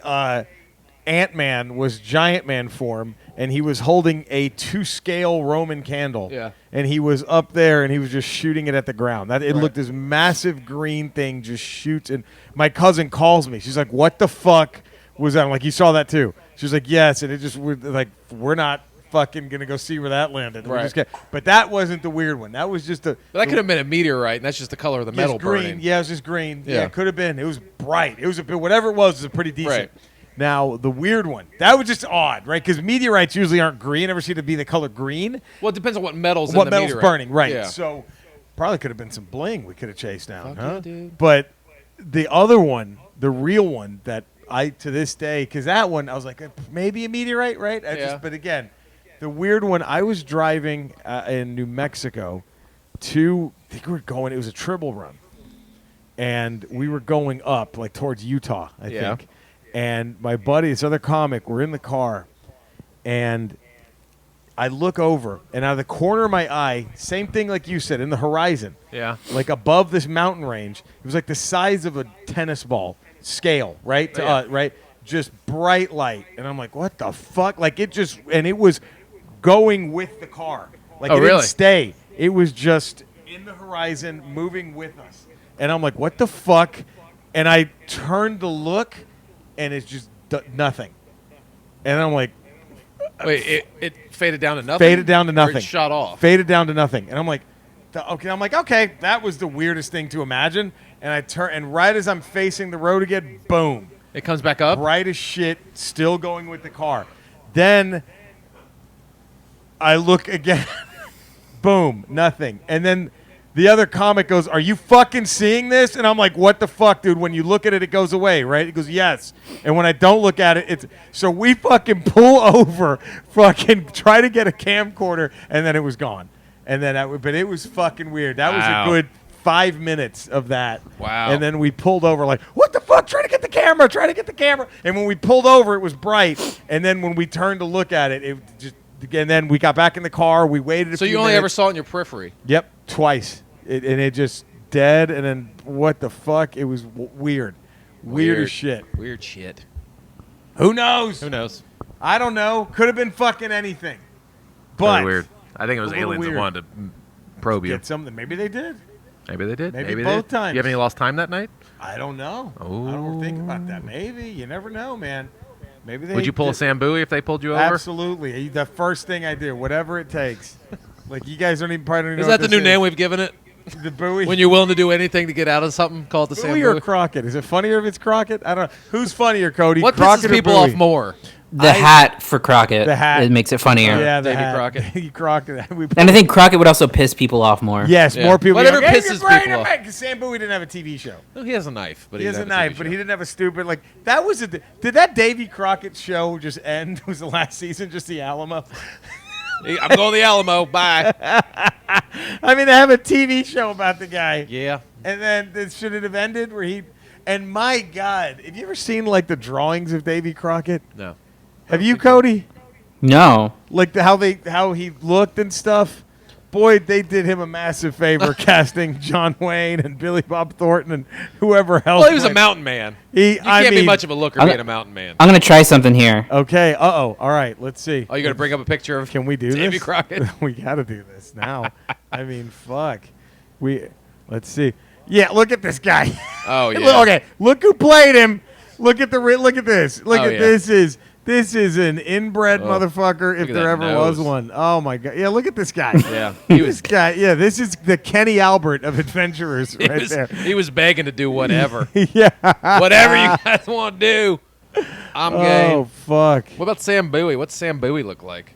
Ant-Man was Giant Man form, and he was holding a 2-scale Roman candle. Yeah. And he was up there, and he was just shooting it at the ground. It Right. looked this massive green thing just shoots. And my cousin calls me. She's like, "What the fuck was that?" I'm like, "You saw that too?" She's like, "Yes." And it just we're not fucking gonna go see where that landed. Right. But that wasn't the weird one. That was just But that could have been a meteorite, and that's just the color of the metal green. burning. Yeah, it was just green. Yeah. It could have been. It was bright. It was whatever it was a pretty decent. Right. Now the weird one that was just odd, right? Because meteorites usually aren't green. Ever seem to be the color green? Well, it depends on what metal's What in the metal's meteorite. burning, right? Yeah. So probably could have been some bling we could have chased down, Fuck huh? yeah, dude. But the other one, the real one that I to this day, because that one I was like maybe a meteorite, right? But again, the weird one. I was driving in New Mexico I think we were going. It was a triple run, and we were going up like towards Utah, I Yeah. think. And my buddy, this other comic, we're in the car, and I look over, and out of the corner of my eye, same thing like you said, in the horizon, Yeah. like above this mountain range, it was like the size of a tennis ball scale, right? Yeah. Right? Just bright light. And I'm like, what the fuck? Like it was going with the car. Like Oh, it really? didn't stay. It was just in the horizon, moving with us. And I'm like, what the fuck? And I turned to look, and it's just nothing. And I'm like, Wait, it faded down to nothing? faded down to Or nothing. it shot off? Faded down to nothing. And I'm like, okay, that was the weirdest thing to imagine. And I turn, and right as I'm facing the road again, boom, It comes back up? bright as shit, still going with the car. Then I look again, boom, nothing. And then the other comic goes, "Are you fucking seeing this?" And I'm like, "What the fuck, dude? When you look at it, it goes away, right?" He goes, "Yes." And when I don't look at it, it's so we fucking pull over, fucking try to get a camcorder, and then it was gone. And then, but it was fucking weird. That was Wow. a good 5 minutes of that. Wow. And then we pulled over, like, "What the fuck? Try to get the camera! Try to get the camera!" And when we pulled over, it was bright. And then when we turned to look at it, it just. And then we got back in the car. We waited. So few you only minutes. ever saw it in your periphery? Yep, twice. And it just dead. And then what the fuck? It was weird. Weird as shit. Weird shit. Who knows? Who knows? I don't know. Could have been fucking anything. But Very weird. I think it was a little aliens that weird. wanted to probe you. Get something. Maybe they did. Maybe they did. Maybe they both did. times. You have any lost time that night? I don't know. I don't think about that. Maybe. You never know, man. Maybe they Would you pull a did. Sam Bowie if they pulled you over? Absolutely. The first thing I do, whatever it takes. Like, you guys don't even probably don't Is know that what the new this name we've given it? The Bowie. When you're willing to do anything to get out of something, call it the Sam Bowie or Bowie? Crockett? Is it funnier if it's Crockett? I don't know. Who's funnier, Cody? What Crockett pisses or people Bowie? off more? The hat for Crockett. The hat. It makes it funnier. Yeah, the Davy hat. Crockett. Davy Crockett. We And I think Crockett would also piss people off more. yes, Yeah. more people. Whatever be like, "Hey, pisses you're great, people I'm off." great," 'cause Sam Bowie didn't have a TV show. Well, he has a knife, but He has a doesn't knife, have but TV he show. didn't have a stupid like. That was did that Davy Crockett show just end? Was the last season just the Alamo? I'm going to the Alamo. Bye. I mean, they have a TV show about the guy. Yeah. And then should it have ended where he? And my God, have you ever seen like the drawings of Davy Crockett? No. Have you, Cody? No. Like how he looked and stuff. Boy, they did him a massive favor casting John Wayne and Billy Bob Thornton and whoever else. Well, he was a went. mountain man. He, You can't be much of a looker I'm- being a mountain man. I'm going to try something here. Okay. All right. Let's see. Oh, you going to bring up a picture of Can we do Davy this? Crockett? We got to do this now. I mean, fuck. Let's see. Yeah, look at this guy. Oh, yeah. Look, okay, look who played him. Look at this. Look Oh, at yeah. this is an inbred Oh, motherfucker if look at there that ever was nose. one. Oh my God. Yeah, look at this guy. Yeah. He was, This guy. Yeah, this is the Kenny Albert of adventurers right there. he was begging to do whatever. Yeah. Whatever you guys want to do. I'm game. Oh fuck. What about Sam Bowie? What's Sam Bowie look like?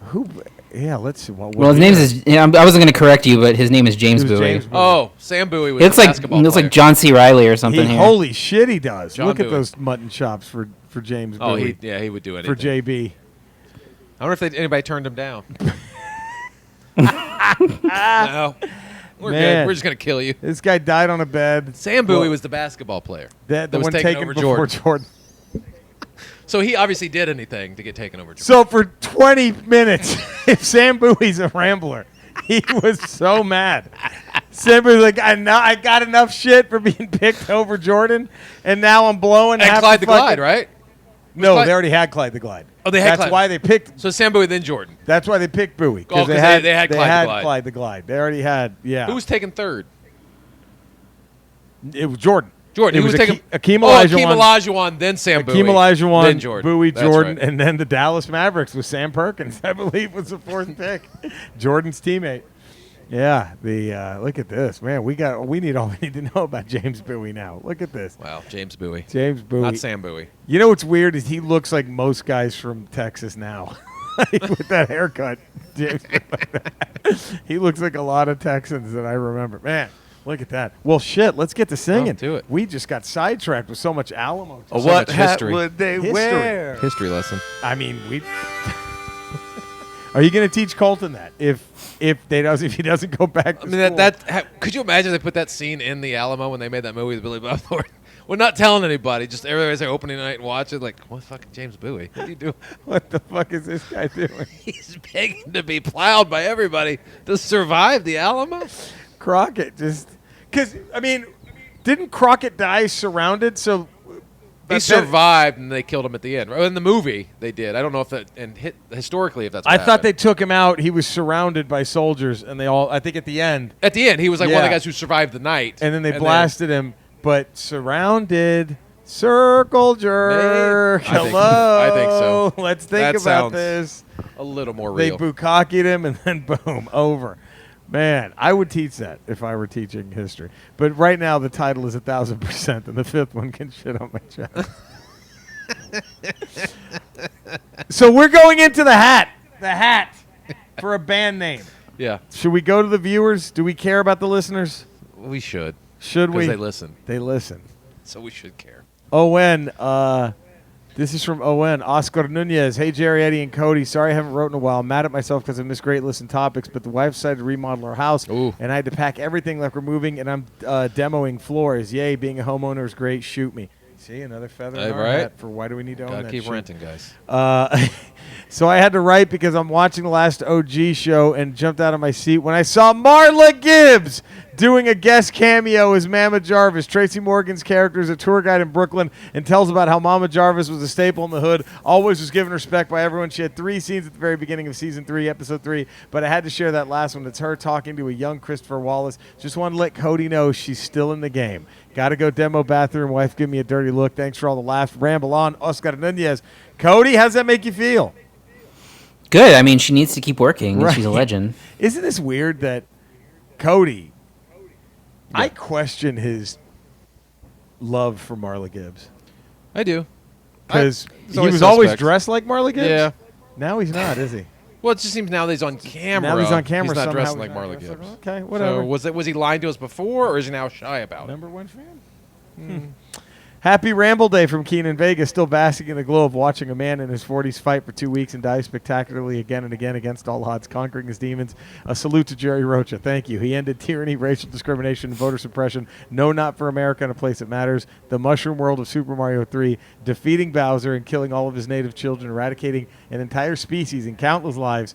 Who? Yeah, let's see. Well, his name is. I wasn't going to correct you, but his name is James It was Bowie. James Bowie. Oh, Sam Bowie was It's a like basketball player. John C. Riley or something. here. Holy shit, he does. John Look at Bowie. those mutton chops for James Oh, Bowie. he would do anything. For JB. I wonder if anybody turned him down. No. We're Man. good. We're just going to kill you. This guy died on a bed. Sam Bowie Well, was the basketball player. the was one taken taken over before Jordan. Jordan. So he obviously did anything to get taken over. So for 20 minutes, if Sam Bowie's a Rambler, He was so mad. Simba was like, I got enough shit for being picked over Jordan, and now I'm blowing. And half Clyde the fucking- Glide, right? No, Clyde- they already had Clyde the Glide. Oh, they had That's Clyde. why they picked. So Sam Bowie, then Jordan. That's why they picked Bowie. Oh, 'cause they they had Clyde the Glide. Clyde the Glide. They already had. Yeah. Who was taking third? It was Jordan. Jordan. It Who was taking Akeem Akeem Olajuwon. Olajuwon, then Sam Bowie. Akeem Olajuwon, then Jordan. Bowie, That's Jordan, right. and then the Dallas Mavericks with Sam Perkins, I believe, was the fourth pick. Jordan's teammate. Yeah, look at this, man. We need all we need to know about James Bowie now. Look at this, Wow, James Bowie. James Bowie. Not Sam Bowie. You know what's weird is he looks like most guys from Texas now, with that haircut. James, he looks like a lot of Texans that I remember. Man, look at that. Well, shit. Let's get to singing. do it. We just got sidetracked with so much Alamo. So much history. would they History. wear? History lesson. I mean, we. Are you going to teach Colton that if he doesn't go back? To I mean, school? could you imagine they put that scene in the Alamo when they made that movie with Billy Bob Thornton? We're not telling anybody. Just everybody's there opening night and watch it. Like, what fucking James Bowie? What are you doing? What the fuck is this guy doing? He's begging to be plowed by everybody to survive the Alamo. Crockett just because I mean, didn't Crockett die surrounded? So He survived, and they killed him at the end. In the movie, they did. I don't know if that historically if that's. What I thought they happened. took him out. He was surrounded by soldiers, and they all. I think at the end, At the end, he was like one of Yeah. the guys who survived the night. and then they blasted him. But surrounded, circle jerk. I think- Hello. I think so. Let's think That about sounds this. a little more They real. bukkakied him, and then boom, over. Man, I would teach that if I were teaching history. But right now, the title is 1,000%, and the fifth one can shit on my chest. So we're going into the hat. The hat for a band name. Yeah, Should we go to the viewers? Do we care about the listeners? we should. Should we? Because they listen, They listen. so we should care. Owen, this is from Owen. Oscar Nunez. Hey, Jerry, Eddie, and Cody. Sorry I haven't wrote in a while. I'm mad at myself because I missed great listen topics, but the wife decided to remodel our house, Ooh. and I had to pack everything like we're moving, and I'm demoing floors. Yay, being a homeowner is great. Shoot me. See, another feather in our Right. hat for why do we need to own Gotta that keep shit? renting, guys. So I had to write because I'm watching the last OG show and jumped out of my seat when I saw Marla Gibbs doing a guest cameo as Mama Jarvis. Tracy Morgan's character is a tour guide in Brooklyn and tells about how Mama Jarvis was a staple in the hood, always was given respect by everyone. She had 3 scenes at the very beginning of season 3, episode 3, but I had to share that last one. It's her talking to a young Christopher Wallace. Just want to let Cody know she's still in the game. Got to go demo bathroom. Wife, give me a dirty look. Thanks for all the laughs. Ramble on. Oscar Nunez. Cody, how's that make you feel? Good. I mean, she needs to keep working. Right. She's a legend. Isn't this weird that Cody, I question his love for Marla Gibbs. I do. Because It's he always was always suspect. dressed like Marla Gibbs? Yeah. Now he's not, is he? Well, it just seems now that he's on camera. Now he's on camera. He's not somehow dressing he's like not Marla dressed Gibbs. Okay, whatever. So was he lying to us before, or is he now shy about it? Number 1 fan? Happy Ramble Day from Keenan Vegas. Still basking in the glow of watching a man in his 40s fight for 2 weeks and die spectacularly again and again against all odds, conquering his demons. A salute to Jerry Rocha. Thank you. He ended tyranny, racial discrimination, and voter suppression. No, not for America in a place that matters. The mushroom world of Super Mario 3, defeating Bowser and killing all of his native children, eradicating an entire species and countless lives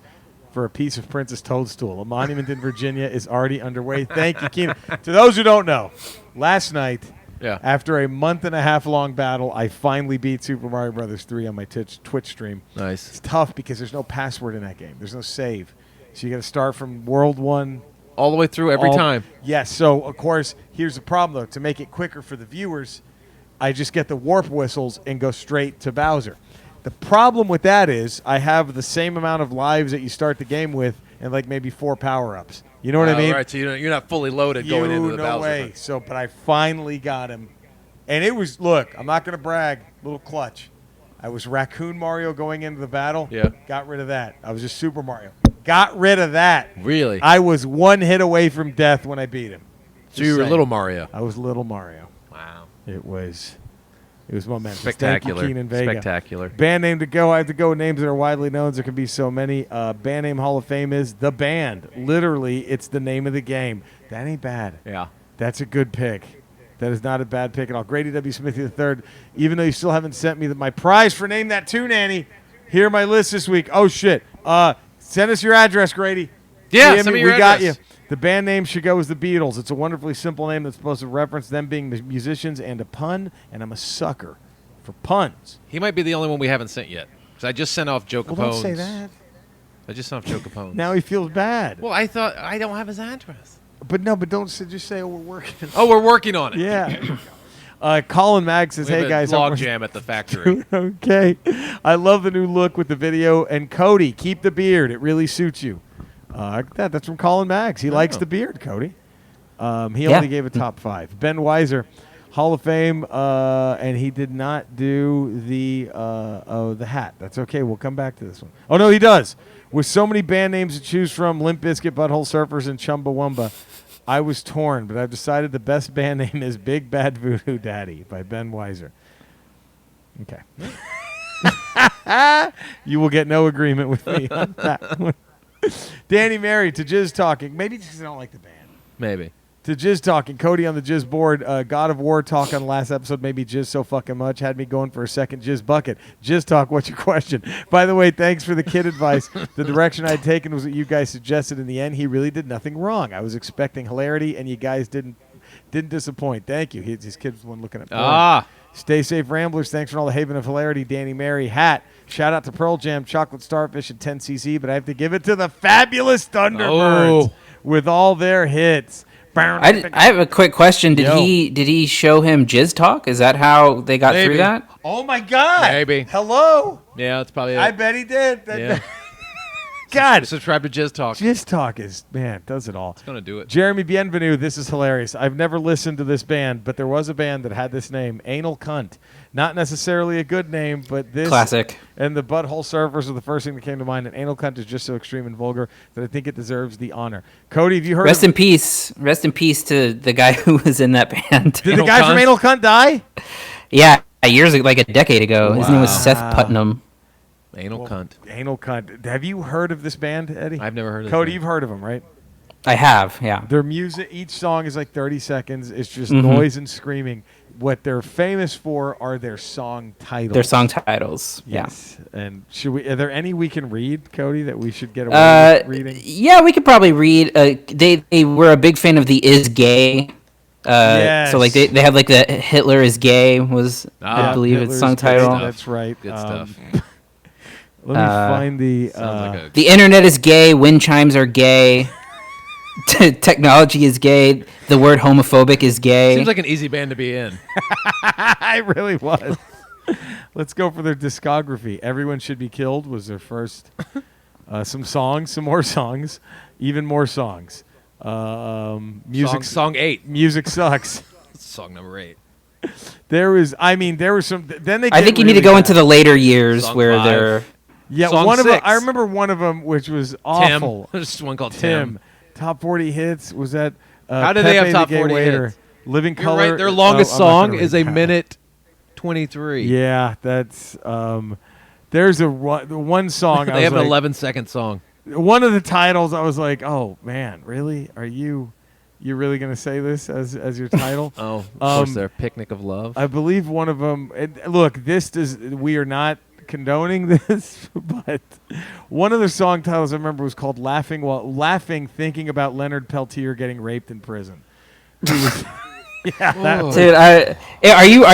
for a piece of Princess Toadstool. A monument in Virginia is already underway. Thank you, Keenan. To those who don't know, last night, Yeah. after a month-and-a-half long battle, I finally beat Super Mario Brothers 3 on my Twitch stream. Nice. It's tough because there's no password in that game. There's no save. So you got to start from World 1. All the way through every time. Yes. So, of course, here's the problem, though. To make it quicker for the viewers, I just get the warp whistles and go straight to Bowser. The problem with that is I have the same amount of lives that you start the game with and like maybe 4 power-ups. You know what I mean? Right, so you're not fully loaded going into the no Bowser. way. So, but I finally got him, and it was. Look, I'm not gonna brag. Little clutch. I was Raccoon Mario going into the battle. Yeah. Got rid of that. I was just Super Mario. Got rid of that. Really? I was 1 hit away from death when I beat him. So you were saying. Little Mario. I was Little Mario. Wow. It was momentous. Spectacular. Thank you, Keenan Vega. Spectacular. Band name to go. I have to go with names that are widely known. There can be so many. Band name Hall of Fame is The Band. Literally, it's the name of the game. That ain't bad. Yeah. That's a good pick. That is not a bad pick at all. Grady W. Smithy III, even though you still haven't sent me my prize for Name That Tune, Nanny, here are my list this week. Oh, shit. Send us your address, Grady. Yeah, Jimmy, send me your we got address. you. The band name should go as the Beatles. It's a wonderfully simple name that's supposed to reference them being the musicians and a pun, and I'm a sucker for puns. He might be the only one we haven't sent yet. So I just sent off Joe Capone's. Well, don't say that. I just sent off Joe Capone's. Now he feels bad. Well, I thought I don't have his address. But don't say, just say, oh, we're working. Oh, we're working on it. Yeah. Colin Mag says, We have hey, a guys. log jam at the factory. Okay. I love the new look with the video. And Cody, keep the beard. It really suits you. That's from Colin Maggs. He likes the beard, Cody. He only gave a top 5. Ben Weiser, Hall of Fame, and he did not do the hat. That's okay. We'll come back to this one. Oh, no, he does. With so many band names to choose from, Limp Bizkit, Butthole Surfers, and Chumbawamba, I was torn, but I've decided the best band name is Big Bad Voodoo Daddy by Ben Weiser. Okay. You will get no agreement with me on that one. Danny Mary to Jizz Talking. Maybe because I don't like the band. Maybe. To Jizz Talking. Cody on the Jizz board. God of War talk on the last episode made me jizz so fucking much. Had me going for a second jizz bucket. Jizz Talk, what's your question? By the way, thanks for the kid advice. The direction I'd taken was what you guys suggested. In the end, he really did nothing wrong. I was expecting hilarity, and you guys didn't disappoint. Thank you. His kid was the one looking at porn. Stay safe, Ramblers. Thanks for all the haven of hilarity. Danny Mary. Hat. Shout out to Pearl Jam, Chocolate Starfish, and 10cc, but I have to give it to the fabulous Thunderbirds with all their hits. I have a quick question. Did he show him Jizz Talk? Is that how they got through that? Oh my God! Maybe. Hello. Yeah, that's probably it. I bet he did. Yeah. God, Subscribe to Jizz Talk. Jizz Talk does it all. It's going to do it. Jeremy Bienvenu, this is hilarious. I've never listened to this band, but there was a band that had this name, Anal Cunt. Not necessarily a good name, but this Classic. And the Butthole Surfers are the first thing that came to mind. And Anal Cunt is just so extreme and vulgar that I think it deserves the honor. Cody, have you heard? Rest in peace to the guy who was in that band. Did the guy from Anal Cunt die? Yeah, years ago, like a decade ago. His name was Seth Putnam. Anal Cunt. Anal Cunt. Have you heard of this band, Eddie? I've never heard of Cody, this you've heard of them, right? I have, yeah. Their music, each song is like 30 seconds. It's just noise and screaming. What they're famous for are their song titles. Their song titles, yes. Yeah. And are there any we can read, Cody, that we should get away with reading? Yeah, we could probably read. They were a big fan of the Is Gay. Yes. So like they have like the Hitler is Gay was I believe Hitler's its song title. That's right. Good stuff. Let me find the. The internet is gay. Wind chimes are gay. Technology is gay. The word homophobic is gay. Seems like an easy band to be in. I really was. Let's go for their discography. Everyone Should Be Killed was their first. Some songs, some more songs, even more songs. Music. Song 8. Music Sucks. Song number 8. There was some. Then they. I think you need to go into the later years where they're. Yeah, Song one 6. of them. I remember one of them, which was awful. There's just one called Tim. Top 40 hits was that? How did they have top 40 hits? Living You're Color. right. Their longest I'm not song gonna is read a that. minute 23. Yeah, that's. There's one song. They have an 11-second song. One of the titles, I was like, "Oh man, really? Are you really going to say this as your title?" Oh, of course, their Picnic of Love. I believe one of them. Look, we are not condoning this, but one of the song titles I remember was called "Laughing Thinking About Leonard Peltier Getting Raped in Prison." Yeah, dude. Are you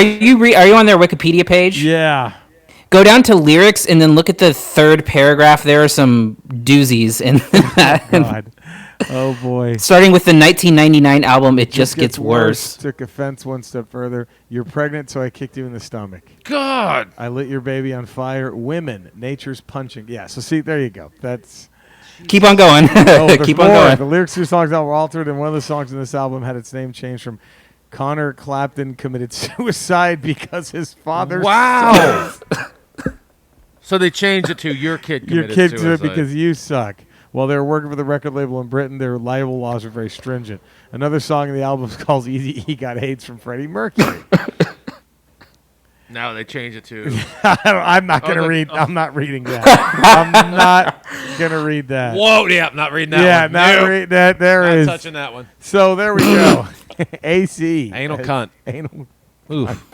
on their Wikipedia page? Yeah. Go down to lyrics and then look at the third paragraph. There are some doozies in that. God. Oh boy. Starting with the 1999 album, It Just Gets Worse. Took offense one step further. You're pregnant, so I kicked you in the stomach. God. I lit your baby on fire. Women, nature's punching. Yeah, so see, there you go. That's. Keep on going. Keep on going. The lyrics to your songs were altered, and one of the songs in this album had its name changed from Connor Clapton committed suicide because his father. Wow. So they changed it to Your Kid Your Committed kid Suicide. to it because you suck. While they were working for the record label in Britain, their libel laws were very stringent. Another song in the album is called Easy E Got AIDS from Freddie Mercury. Now they changed it to... I'm not going to read. I'm not reading that. I'm not going to read that. Whoa, yeah, I'm not reading that one. Yeah, not read that. There Not is. touching that one. So there we go. AC. Anal cunt. Anal. Oof.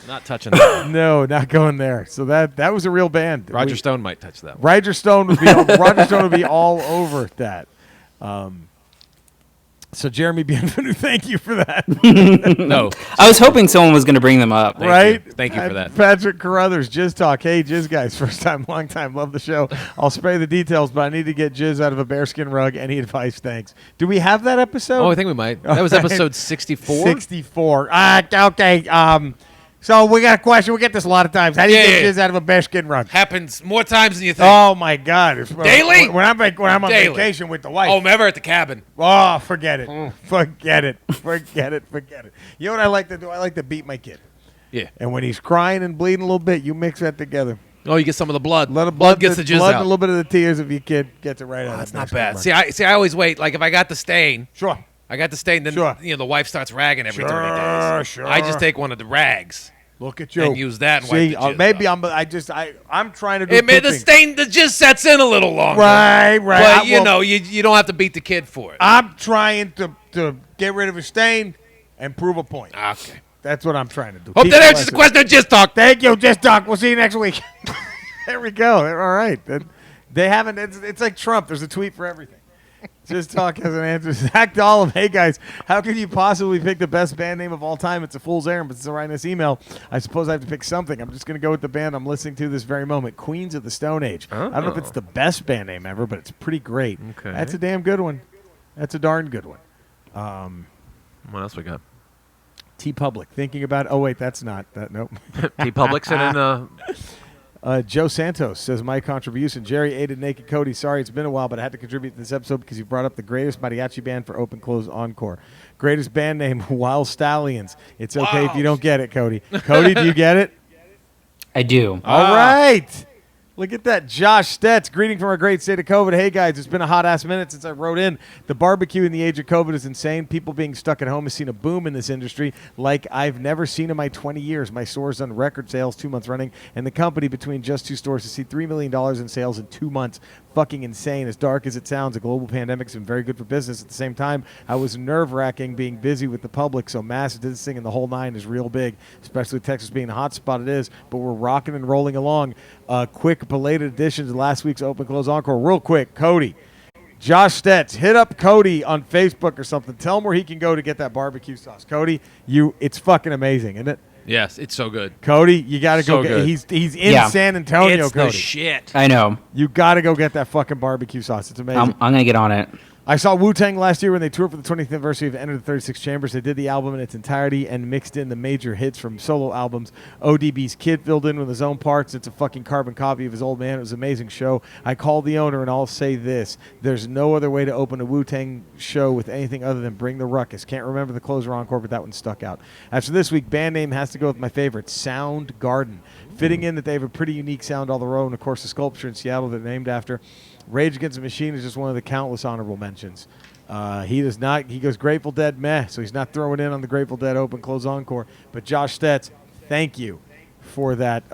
Not touching that. No, not going there. So that was a real band. Roger Stone might touch that one. Roger Stone would be all over that. So Jeremy Bienvenu, thank you for that. No. I was hoping someone was going to bring them up. Right? Thank you for that. Patrick Carruthers, Jizz Talk. Hey, Jizz guys, first time, long time, love the show. I'll spare the details, but I need to get Jizz out of a bearskin rug. Any advice? Thanks. Do we have that episode? Oh, I think we might. That was episode 64. 64. Okay. So we got a question. We get this a lot of times. How do you get Jizz out of a bearskin rug? Happens more times than you think. Oh my God! Daily? When I'm on Daily. vacation with the wife. Oh, never at the cabin. Oh, forget it. Forget it. Forget it. Forget it. You know what I like to do? I like to beat my kid. Yeah. And when he's crying and bleeding a little bit, you mix that together. Oh, you get some of the blood. Let the blood gets the jizz blood out. and a little bit of the tears of your kid gets it right out. That's not bad. See, I always wait. Like if I got the stain, Sure. then Sure. The wife starts ragging every 30 Sure, days. sure. I just take one of the rags. Look at you. And use that and See, wipe the jizz maybe out. I'm trying to do It made the cooking. stain. The jizz sets in a little longer. Right. But you don't have to beat the kid for it. I'm trying to get rid of a stain and prove a point. Okay. That's what I'm trying to do. Hope Keep that it answers the lesson. question. Jizz talk. Thank you, Just Talk. We'll see you next week. There we go. All right. They haven't. It's like Trump. There's a tweet for everything. Just Talk has an answer. Zach Dollum. Hey guys, how could you possibly pick the best band name of all time? It's a fool's errand, but since I'm writing this email, I suppose I have to pick something. I'm just going to go with the band I'm listening to this very moment, Queens of the Stone Age. I don't know if it's the best band name ever, but it's pretty great. Okay. That's a damn good one. That's a darn good one. What else we got? T Public. Thinking about. Oh wait, that's not that. Nope. T Public sending Joe Santos says, my contribution. Jerry aided Naked Cody. Sorry, it's been a while, but I had to contribute to this episode because you brought up the greatest mariachi band for open close encore. Greatest band name, Wild Stallions. It's okay if you don't get it, Cody. Cody, do you get it? I do. All right. Look at that. Josh Stetz, greeting from our great state of COVID. Hey, guys, it's been a hot-ass minute since I wrote in. The barbecue in the age of COVID is insane. People being stuck at home has seen a boom in this industry like I've never seen in my 20 years. My store's done record sales 2 months running, and the company between just two stores has seen $3 million in sales in 2 months. Fucking insane. As dark as it sounds, a global pandemic has been very good for business. At the same time, I was nerve-wracking being busy with the public, so mass distancing and the whole nine is real big, especially with Texas being the hot spot it is, but we're rocking and rolling along. Quick, belated addition to last week's Open Close Encore. Real quick, Cody. Josh Stetz, hit up Cody on Facebook or something. Tell him where he can go to get that barbecue sauce. Cody, it's fucking amazing, isn't it? Yes, it's so good. Cody, you got to So go get good. He's in Yeah. San Antonio, It's Cody. the shit. I know. You got to go get that fucking barbecue sauce. It's amazing. I'm going to get on it. I saw Wu-Tang last year when they toured for the 20th anniversary of Enter the 36 Chambers. They did the album in its entirety and mixed in the major hits from solo albums. ODB's Kid filled in with his own parts. It's a fucking carbon copy of his old man. It was an amazing show. I called the owner, and I'll say this. There's no other way to open a Wu-Tang show with anything other than Bring the Ruckus. Can't remember the closer encore, but that one stuck out. After this week, band name has to go with my favorite, Soundgarden. Fitting in that they have a pretty unique sound all their own. Of course, the sculpture in Seattle they're named after. Rage Against the Machine is just one of the countless honorable mentions. He does not. He goes Grateful Dead meh, so he's not throwing in on the Grateful Dead Open Close Encore. But Josh Stetz, thank you for that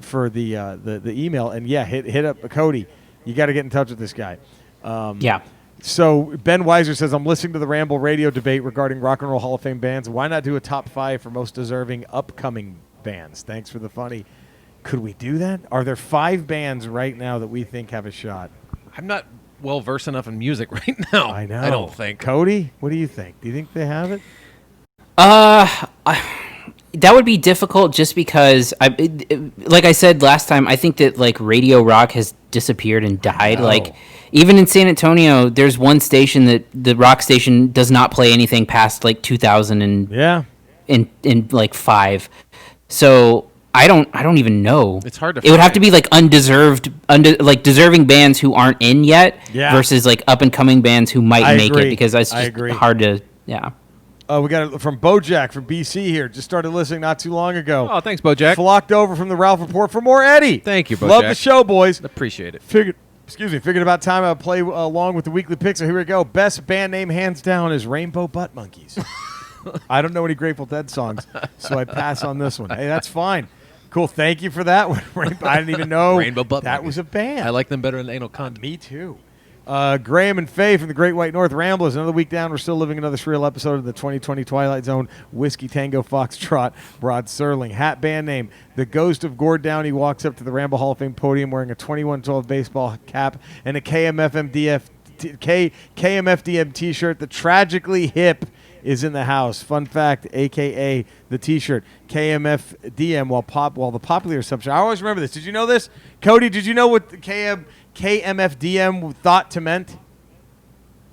for the email. And yeah, hit up Cody. You got to get in touch with this guy. Yeah. So Ben Weiser says, I'm listening to the Ramble radio debate regarding Rock and Roll Hall of Fame bands. Why not do a top 5 for most deserving upcoming bands? Thanks for the funny. Could we do that? Are there 5 bands right now that we think have a shot? I'm not well versed enough in music right now. I know. I don't think. Cody, what do you think? Do you think they have it? That would be difficult just because, like I said last time, I think that like radio rock has disappeared and died. know. Like even in San Antonio, there's one station that the rock station does not play anything past like 2000 and Yeah. in like 5. So I don't even know. It's hard to It would have to find. be like deserving bands who aren't in yet Yeah. versus like up and coming bands who might I make agree. it because it's I just agree. hard to yeah. We got it from Bojack from BC here. Just started listening not too long ago. Oh, thanks, Bojack. Flocked over from the Ralph Report for more Eddie. Thank you, Love Bojack. the show, boys. Appreciate it. Figured about time I would play along with the weekly picks. So here we go. Best band name hands down is Rainbow Butt Monkeys. I don't know any Grateful Dead songs, so I pass on this one. Hey, that's fine. Cool. Thank you for that one. I didn't even know Rainbow Butt that Monkeys. was a band. I like them better than Anal Cunt. Me too. Graham and Faye from the Great White North Ramblers. Another week down. We're still living another surreal episode of the 2020 Twilight Zone. Whiskey Tango Foxtrot. Rod Serling. Hat band name. The ghost of Gord Downey walks up to the Ramble Hall of Fame podium wearing a 2112 baseball cap and a KMFM KMFDM T-shirt. The Tragically Hip is in the house. Fun fact, a.k.a. the T-shirt. KMFDM, while the popular assumption. I always remember this. Did you know this? Cody, did you know what the KMFDM thought to meant?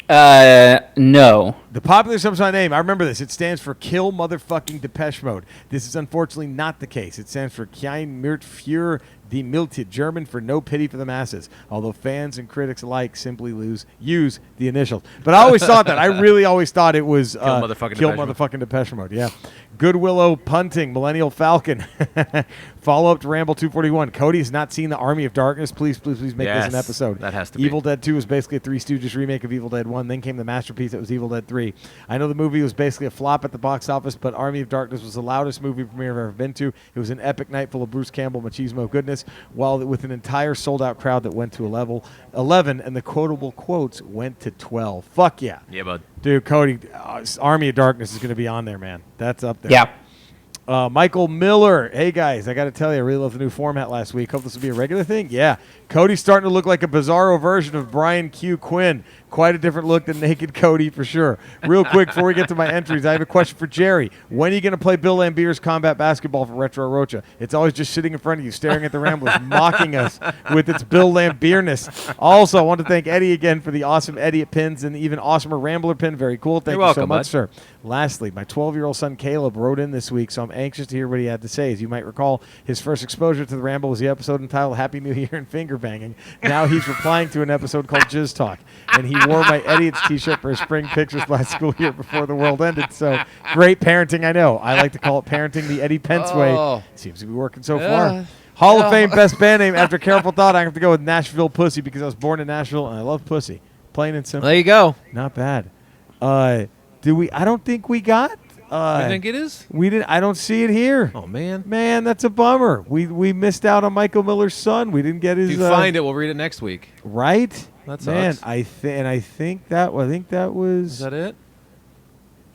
No. The popular assumption name, I remember this. It stands for Kill Motherfucking Depeche Mode. This is unfortunately not the case. It stands for Kein Mirt für die Milde, German for No Pity for the Masses, although fans and critics alike simply use the initials. But I always thought that. I really always thought it was Kill Motherfucking Depeche Mode. Yeah. Good Willow Punting, Millennial Falcon. Follow up to Ramble 241. Cody has not seen The Army of Darkness. Please make this an episode. That has to be. Evil Dead 2 was basically a Three Stooges remake of Evil Dead 1. Then came the masterpiece that was Evil Dead 3. I know the movie was basically a flop at the box office, but Army of Darkness was the loudest movie premiere I've ever been to. It was an epic night full of Bruce Campbell machismo goodness, while with an entire sold-out crowd that went to 11, and the quotable quotes went to 12. Fuck yeah. Yeah, bud. Dude, Cody, Army of Darkness is going to be on there, man. That's up there. Yeah. Michael Miller. Hey, guys, I got to tell you, I really love the new format last week. Hope this will be a regular thing. Yeah. Cody's starting to look like a bizarro version of Brian Q. Quinn. Quite a different look than Naked Cody, for sure. Real quick, before we get to my entries, I have a question for Jerry. When are you going to play Bill Lambier's combat basketball for Retro Rocha? It's always just sitting in front of you, staring at the Ramblers, mocking us with its Bill Lambierness. Also, I want to thank Eddie again for the awesome Eddie pins and even awesomer Rambler pin. Very cool. Thank you so much, sir. Lastly, my 12-year-old son Caleb wrote in this week, so I'm anxious to hear what he had to say. As you might recall, his first exposure to the Ramble was the episode entitled Happy New Year and Finger Banging. Now he's replying to an episode called Jizz Talk, and he wore my Eddie's T-shirt for his spring pictures last school year before the world ended. So great parenting, I know. I like to call it parenting the Eddie Pence way. Seems to be working so far. Hall of Fame best band name. After careful thought, I have to go with Nashville Pussy because I was born in Nashville and I love pussy. Plain and simple. There you go. Not bad. I don't think we got. You think it is? We didn't. I don't see it here. Oh man. Man, that's a bummer. We missed out on Michael Miller's son. We didn't get his. If you find it, we'll read it next week. Right. That Man, sucks. I think that was. Is that it?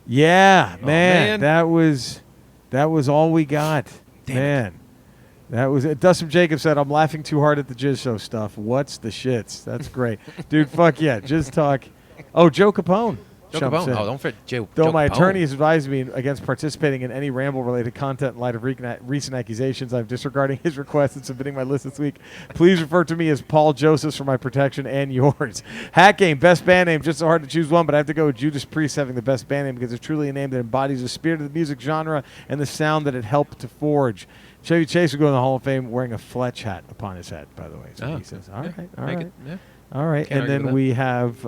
Yeah, man. that was all we got. Man, that was it. Dustin Jacobs said, "I'm laughing too hard at the Jizz Show stuff. What's the shits? That's great, dude. Fuck yeah, Jizz Talk. Oh, Joe Capone. Joe jumps Capone. in. Oh, don't forget Joe. Though Joe my Capone. attorney has advised me against participating in any Ramble-related content in light of recent accusations, I'm disregarding his request and submitting my list this week. Please refer to me as Paul Josephs for my protection and yours. Hat Game, best band name. Just so hard to choose one, but I have to go with Judas Priest having the best band name because it's truly a name that embodies the spirit of the music genre and the sound that it helped to forge. Chevy Chase will go in the Hall of Fame wearing a Fletch hat upon his head, by the way. So he says, all right. All right. Can't And then we have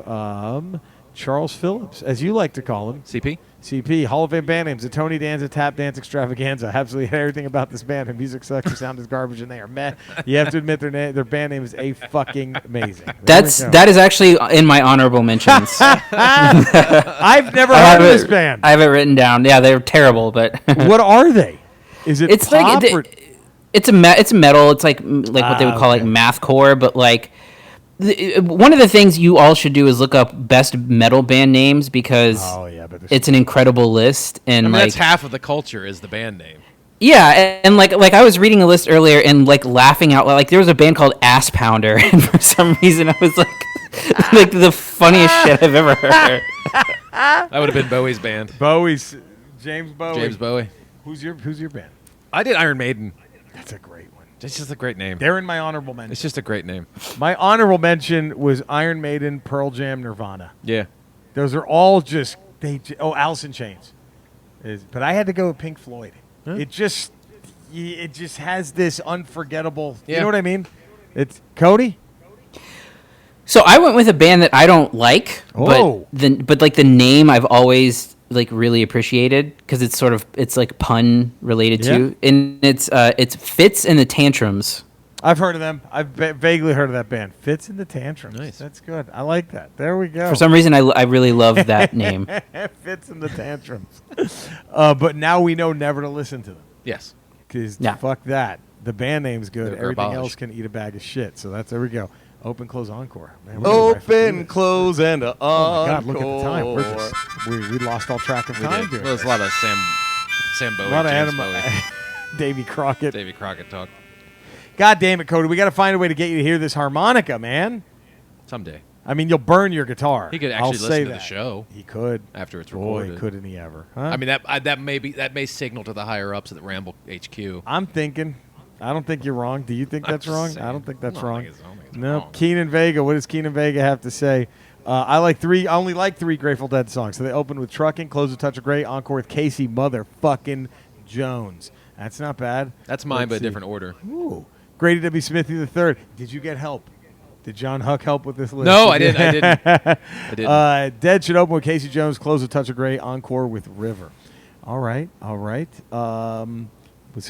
Charles Phillips, as you like to call him. CP, Hall of Fame band names, the Tony Danza Tap Dance Extravaganza. Absolutely everything about this band. Their music selection sound is garbage and they are meh. You have to admit their band name is fucking amazing. That is actually in my honorable mentions. I've never heard of this band. I have it written down. Yeah, they're terrible, but what are they? Is it it's pop like or? it's metal. It's like what they would call like mathcore, but like one of the things you all should do is look up best metal band names because it's an incredible list. And I mean, like, that's half of the culture is the band name. Yeah, and like I was reading a list earlier and like laughing out loud. Like there was a band called Ass Pounder, and for some reason I was like the funniest shit I've ever heard. That would have been Bowie's band. James Bowie. James Bowie. Who's your band? I did Iron Maiden. That's a great one. It's just a great name. They're in my honorable mention. It's just a great name. My honorable mention was Iron Maiden, Pearl Jam, Nirvana. Yeah. Those are all just Alice in Chains. But I had to go with Pink Floyd. Huh? It just has this unforgettable. Yeah. You know what I mean? It's Cody. So I went with a band that I don't like, but like the name I've always like really appreciated because it's like pun related to, and it's Fits and the Tantrums. I've heard of them. I've vaguely heard of that band. Fits and the Tantrums. Nice. That's good. I like that. There we go. For some reason, I really love that name. Fits and the Tantrums. But now we know never to listen to them. Yes. Because fuck that. The band name's good. They're Everything abolished. else can eat a bag of shit. So there we go. Open, close, encore. Man, Open, close, and encore. Oh my God! Look at the time. We lost all track of time here. There's a lot of Sam Bowie, A lot of James Bowie. Davy Crockett. Davy Crockett talk. God damn it, Cody! We got to find a way to get you to hear this harmonica, man. Someday. I mean, you'll burn your guitar. He could I'll actually say listen to the that. show He could. after it's Boy, recorded. couldn't he ever? Huh? I mean, that may signal to the higher ups at the Ramble HQ. I'm thinking. I don't think you're wrong. Do you think I'm that's just wrong? saying. I don't think that's I don't wrong. think it's No. wrong. Keenan Vega. What does Keenan Vega have to say? I only like 3 Grateful Dead songs. So they open with Truckin', close with Touch of Grey, encore with Casey motherfucking Jones. That's not bad. That's mine, Let's but a see. different order. Ooh. Grady W. Smithy III. Did you get help? Did John Huck help with this list? No, I didn't. I didn't. Dead should open with Casey Jones, close with Touch of Grey, encore with River. All right.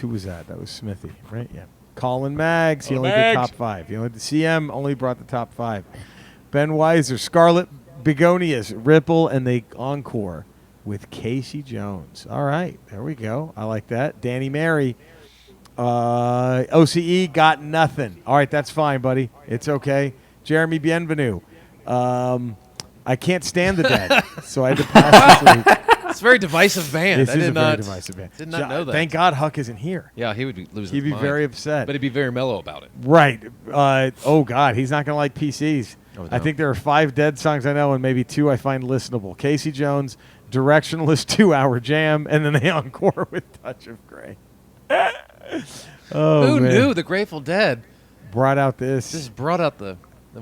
Who was that? That was Smithy, right? Yeah. Colin Maggs. He only did top 5. He only the CM only brought the top 5. Ben Weiser, Scarlet Begonias, Ripple, and they encore with Casey Jones. All right. There we go. I like that. Danny Mary. OCE got nothing. All right, that's fine, buddy. It's okay. Jeremy Bienvenu. I can't stand the Dead, so I had to pass this week. It's a very divisive band. This I is did a very not, divisive band. did not know that. Thank God Huck isn't here. Yeah, he would be losing He'd be his mind. very upset. But he'd be very mellow about it. Right. Oh, God, he's not going to like PCs. Oh, no. I think there are 5 Dead songs I know, and maybe 2 I find listenable. Casey Jones, Directionless 2-hour jam, and then they encore with Touch of Grey. Oh, Who man. knew the Grateful Dead Brought out this. just brought out the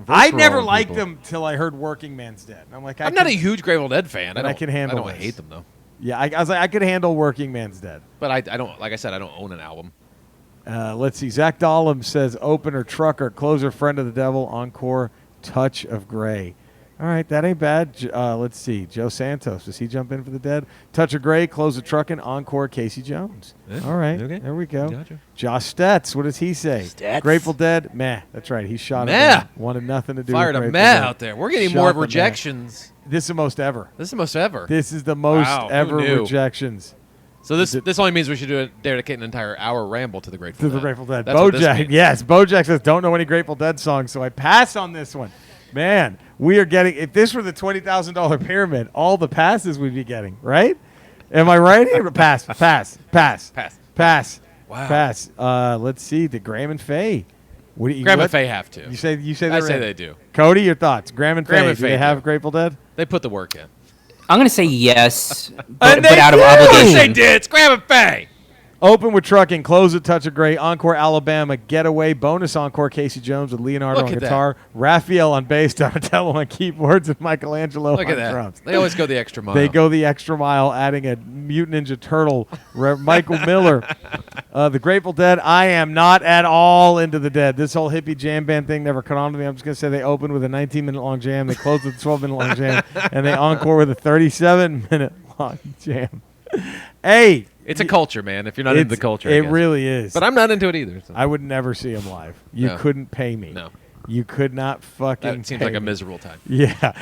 I visceral never in liked people. them till I heard Working Man's Dead. And I'm like, I'm not a huge Grateful Dead fan. And I can handle I don't this. hate them though. Yeah, I was like, I could handle Working Man's Dead. But I don't. Like I said, I don't own an album. Let's see. Zach Dahlem says opener, trucker, closer, friend of the devil, encore, Touch of Grey. All right, that ain't bad. Let's see. Joe Santos, does he jump in for the Dead? Touch of Grey, closer, trucking, encore, Casey Jones. Yeah, All right, okay. there we go. Gotcha. Josh Stetz, what does he say? Stetz. Grateful Dead, meh. That's right. He shot Meh. it down. Wanted nothing to do Fired with a Grateful meh Dead. out there. We're getting Shot more the meh. rejections. This is the most ever. This is the most ever. This is the most Wow, who ever knew? rejections. So this only means we should dedicate an entire hour ramble to the Grateful To Dead. the Grateful Dead. That's what this Bojack, means. yes. Bojack says, don't know any Grateful Dead songs, so I pass on this one. Man, we are getting, if this were the $20,000 pyramid, all the passes we'd be getting, right? Am I right here? Pass. Pass. Wow. Pass. Let's see, the Graham and Faye. What do you, Graham what- and Faye have to. You say I they're say in. they do. Cody, your thoughts? Graham and Graham Faye, and do they Faye have do. Grateful Dead? They put the work in. I'm gonna say yes, And but they out of do! obligation. They did. It's Graham and Faye. Open with Trucking, close with Touch of Grey, encore Alabama, Getaway, bonus encore Casey Jones with Leonardo Look on at that. guitar, Raphael on bass, Donatello on keyboards, and Michelangelo Look on at that. drums. They always go the extra mile. They go the extra mile, adding a Mutant Ninja Turtle, Michael Miller. The Grateful Dead, I am not at all into the Dead. This whole hippie jam band thing never caught on to me. I'm just going to say they open with a 19-minute long jam, they close with a 12-minute long jam, and they encore with a 37-minute long jam. Hey. It's a culture, man. If you're not into the culture, I It guess. really is. But I'm not into it either. So. I would never see him live. You No. couldn't pay me. No. You could not fucking That seems pay like a me. miserable time. Yeah.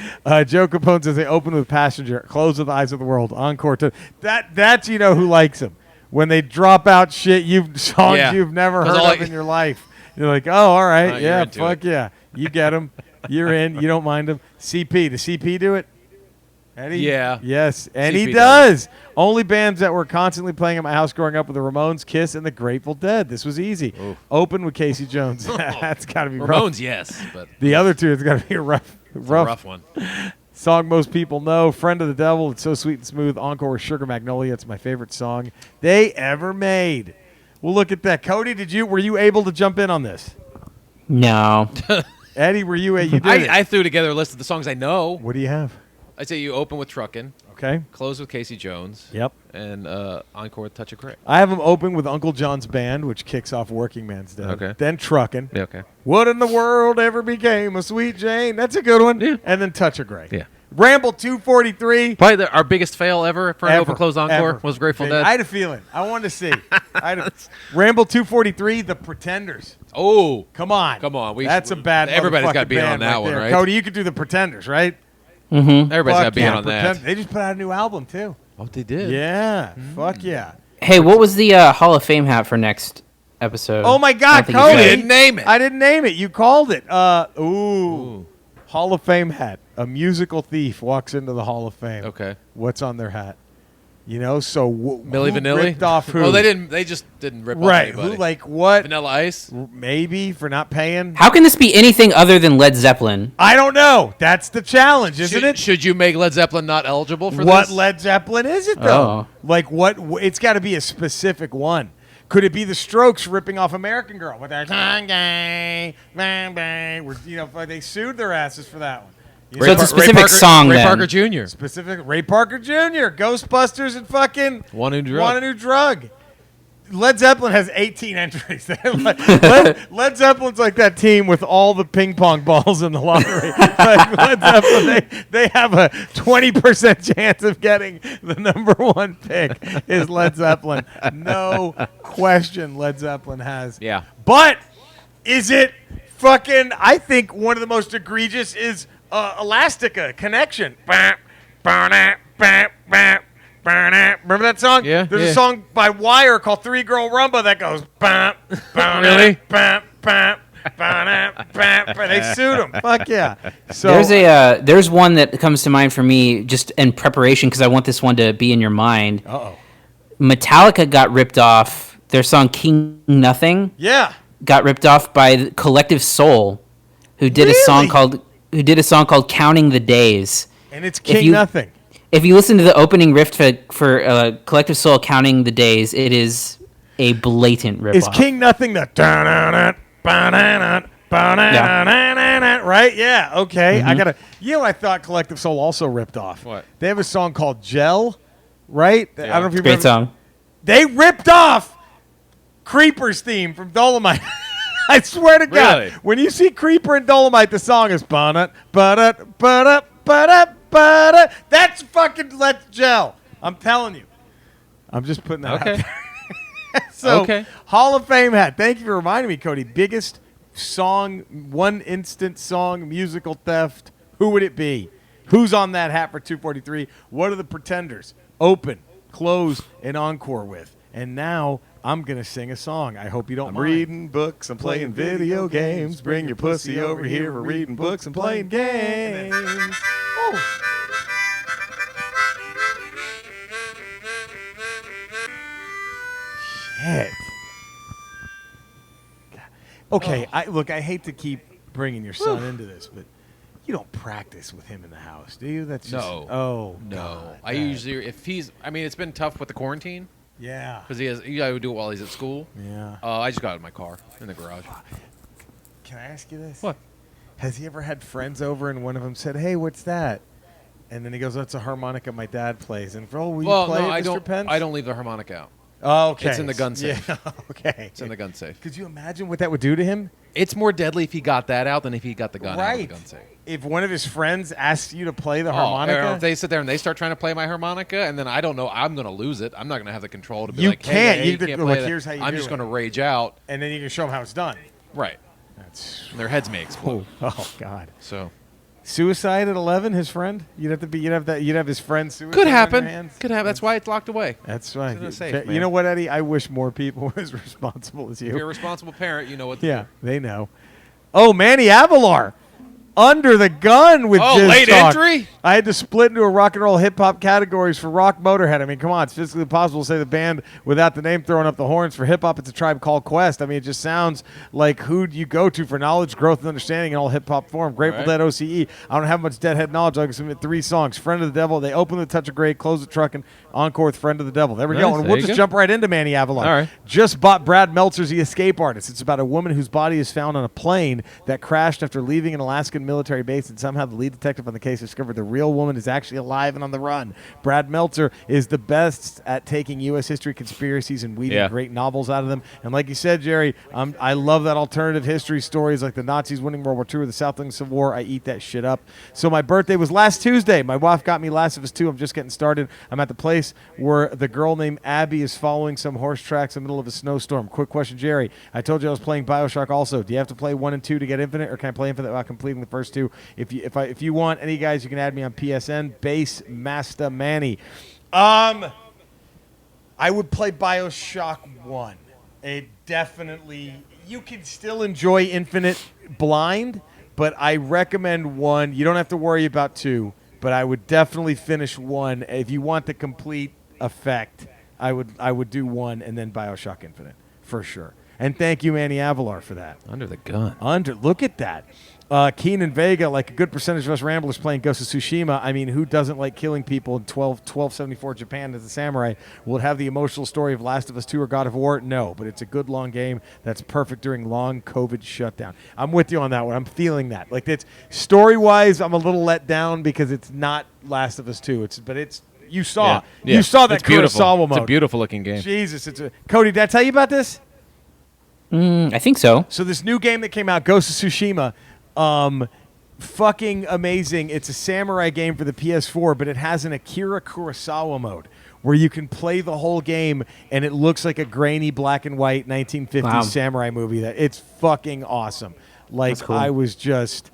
Joe Capone says they open with Passenger, close with Eyes of the World, encore to that's you know who likes them. When they drop out shit songs Yeah. you've never 'Cause heard all of I- in your life. You're like, oh, all right, you're yeah, into fuck it. yeah. You get them. You're in. You don't mind them. CP. Does CP do it? Eddie? Yeah. Yes, and he CP does. Only bands that were constantly playing at my house growing up were the Ramones, Kiss, and the Grateful Dead. This was easy. Oof. Open with Casey Jones. That's got to be rough. Ramones, yes, but The other two, it's got to be a rough it's a rough one. song most people know. Friend of the Devil. It's so sweet and smooth. Encore with Sugar Magnolia. It's my favorite song they ever made. Well, look at that. Cody, were you able to jump in on this? No. Eddie, were you? You did it. I threw together a list of the songs I know. What do you have? I say you open with Truckin', Okay. close with Casey Jones, Yep. and encore with Touch of Grey. I have them open with Uncle John's Band, which kicks off Working Man's Dead. Okay. Then Truckin'. Yeah, okay. What in the world ever became of Sweet Jane? That's a good one. Yeah. And then Touch of Grey. Yeah. Ramble 243. Probably our biggest fail ever for an Ever, open close encore ever. was Grateful I Dead. had a feeling. I wanted to see. Ramble 243, The Pretenders. Oh, Come on. Come on. That's a bad Everybody's got got to be in on that one, there. right? Cody, you could do The Pretenders, right? Mm-hmm. Everybody's got to Fuck be yeah. in on that. They just put out a new album, too. Oh, they did. Yeah. Fuck yeah. Hey, what was the Hall of Fame hat for next episode? Oh, my I God, don't think you Cody. You said it. didn't name it. I didn't name it. You called it. Ooh. Ooh. Hall of Fame hat. A musical thief walks into the Hall of Fame. Okay. What's on their hat? You know, so Milli who Vanilli ripped off who? Oh, they didn't. They just didn't rip off Right. anybody. Who, like, what? Vanilla Ice. Maybe for not paying. How can this be anything other than Led Zeppelin? I don't know. That's the challenge, isn't it? Should you make Led Zeppelin not eligible for What this? Led Zeppelin is it, though? Oh. Like, what? It's got to be a specific one. Could it be the Strokes ripping off American Girl with their bang, bang, bang? You know, they sued their asses for that one. You So know, it's a specific song Ray then. Parker Jr. specific Ray Parker Jr., Ghostbusters, and fucking Want a New Drug. Want a New Drug. Led Zeppelin has 18 entries. Led Zeppelin's like that team with all the ping pong balls in the lottery. Like Led Zeppelin, they have a 20% chance of getting the number one pick is Led Zeppelin. No question Led Zeppelin has. Yeah. But is it fucking, I think one of the most egregious is Elastica, Connection. Remember that song? Yeah, There's yeah. a song by Wire called Three Girl Rumba that goes. Really? They sued him. Fuck yeah. So There's one that comes to mind for me just in preparation because I want this one to be in your mind. Uh-oh. Metallica got ripped off. Their song King Nothing Yeah. got ripped off by Collective Soul, who did a song called Counting the Days. And it's King Nothing. If you listen to the opening riff for Collective Soul Counting the Days, it is a blatant ripoff. Is King Nothing the right? Yeah. Okay. I gotta. You know, I thought Collective Soul also ripped off. What? They have a song called Gel, right? I don't know if you Great remember. song. They ripped off Creeper's theme from Dolomite. I swear to God, Really? when you see Creeper and Dolomite, the song is ba-da, ba-da, ba-da, ba-da, ba-da. That's fucking Let's Gel. I'm telling you. I'm just putting that out Okay. there. So, Okay. Hall of Fame hat. Thank you for reminding me, Cody. Biggest song, one instant song, musical theft. Who would it be? Who's on that hat for 243? What are the pretenders? Open, close, and encore with. And now I'm going to sing a song. I hope you don't I'm mind. reading books, I'm playing video games. Bring your pussy over here. We're reading books and playing games. Oh. Shit. Okay, I hate to keep bringing your son into this, but you don't practice with him in the house, do you? That's just, No. Oh, No. God, I that- usually, if he's, I mean, it's been tough with the quarantine Yeah. because you got to do it while he's at school. Yeah. I just got it in my car in the garage. Can I ask you this? What? Has he ever had friends over and one of them said, "Hey, what's that?" And then he goes, "That's a harmonica my dad plays." And will you Well, play no, it, I Mr. don't. Pence? I don't leave the harmonica out. Oh, okay. It's in the gun safe. Yeah, okay. It's in the gun safe. Could you imagine what that would do to him? It's more deadly if he got that out than if he got the gun out of Right. the gun safe. If one of his friends asks you to play the Or harmonica, if they sit there and they start trying to play my harmonica, and then I don't know, I'm going to lose it. I'm not going to have the control to be You like, can't. hey, You can't could- play look, that. here's how you I'm do just it. going to rage out. and then you can show him how it's done. Right. That's And their heads may explode. oh God. So Suicide at 11, his friend. You'd have his friend suicide. could on your happen. hands? Could happen. That's why it's locked away. That's right. It's in a safe, You man. know what, Eddie? I wish more people were as responsible as If you're a you. responsible parent, you know what to Yeah, do. they know. Oh, Manny Avalar. Under the gun with Oh, Jizz late Talk. entry? I had to split into a rock and roll hip hop categories for rock Motorhead. I mean, come on, it's physically impossible to say the band without the name throwing up the horns. For hip hop, it's a Tribe Called Quest. I mean, it just sounds like who'd you go to for knowledge, growth, and understanding in all hip hop form. Grateful Right. Dead OCE. I don't have much Deadhead knowledge. I can submit 3 songs. Friend of the Devil. They open with Touch of Grey, close the truck, and encore with Friend of the Devil. There we go. Nice, And there we'll you just go. jump right into Manny Avalar. All right. Just bought Brad Meltzer's The Escape Artist. It's about a woman whose body is found on a plane that crashed after leaving an Alaskan military base, and somehow the lead detective on the case discovered the real woman is actually alive and on the run. Brad Meltzer is the best at taking U.S. history conspiracies and weeding Yeah. great novels out of them. And like you said, Jerry, I love that alternative history stories like the Nazis winning World War II or the Southland Civil War. I eat that shit up. So my birthday was last Tuesday. My wife got me Last of Us 2. I'm just getting started. I'm at the place where the girl named Abby is following some horse tracks in the middle of a snowstorm. Quick question, Jerry. I told you I was playing BioShock also. Do you have to play 1 and 2 to get Infinite, or can I play Infinite without completing the first 2? If you want any guys, you can add me on PSN. Base Master Manny. I would play BioShock 1. It definitely, you can still enjoy Infinite blind, but I recommend 1. You don't have to worry about 2, but I would definitely finish 1 if you want the complete effect, I would do 1 and then BioShock Infinite for sure. And thank you, Manny Avalar, for that. Under the gun. Look at that. Keenan Vega, like a good percentage of us Ramblers playing Ghost of Tsushima. I mean, who doesn't like killing people in 1274 Japan as a samurai? Will it have the emotional story of Last of Us 2 or God of War? No, but it's a good long game that's perfect during long COVID shutdown. I'm with you on that one. I'm feeling that. Like, it's story-wise, I'm a little let down because it's not Last of Us 2. You saw that It's beautiful. Kurosawa mode. It's a beautiful looking game. Jesus, Cody, did I tell you about this? I think so. So this new game that came out, Ghost of Tsushima, fucking amazing. It's a samurai game for the PS4, but it has an Akira Kurosawa mode where you can play the whole game and it looks like a grainy black and white 1950s samurai movie. It's fucking awesome. Like, That's cool. I was just,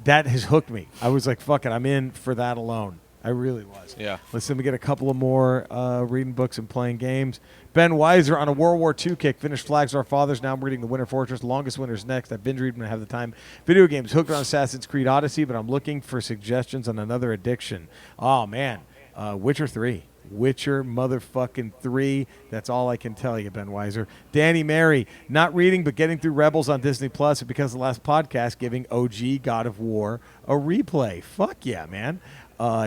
that has hooked me. I was like, fuck it, I'm in for that alone. I really was. Yeah. Listen, we get a couple of more reading books and playing games. Ben Weiser on a World War II kick. Finished Flags of Our Fathers. Now I'm reading The Winter Fortress. Longest Winter's next. I've binge read when I have the time. Video games. Hooked on Assassin's Creed Odyssey, but I'm looking for suggestions on another addiction. Oh, man. Witcher 3. Witcher motherfucking 3. That's all I can tell you, Ben Weiser. Danny Mary. Not reading, but getting through Rebels on Disney Plus, and because of the last podcast, giving OG God of War a replay. Fuck yeah, man.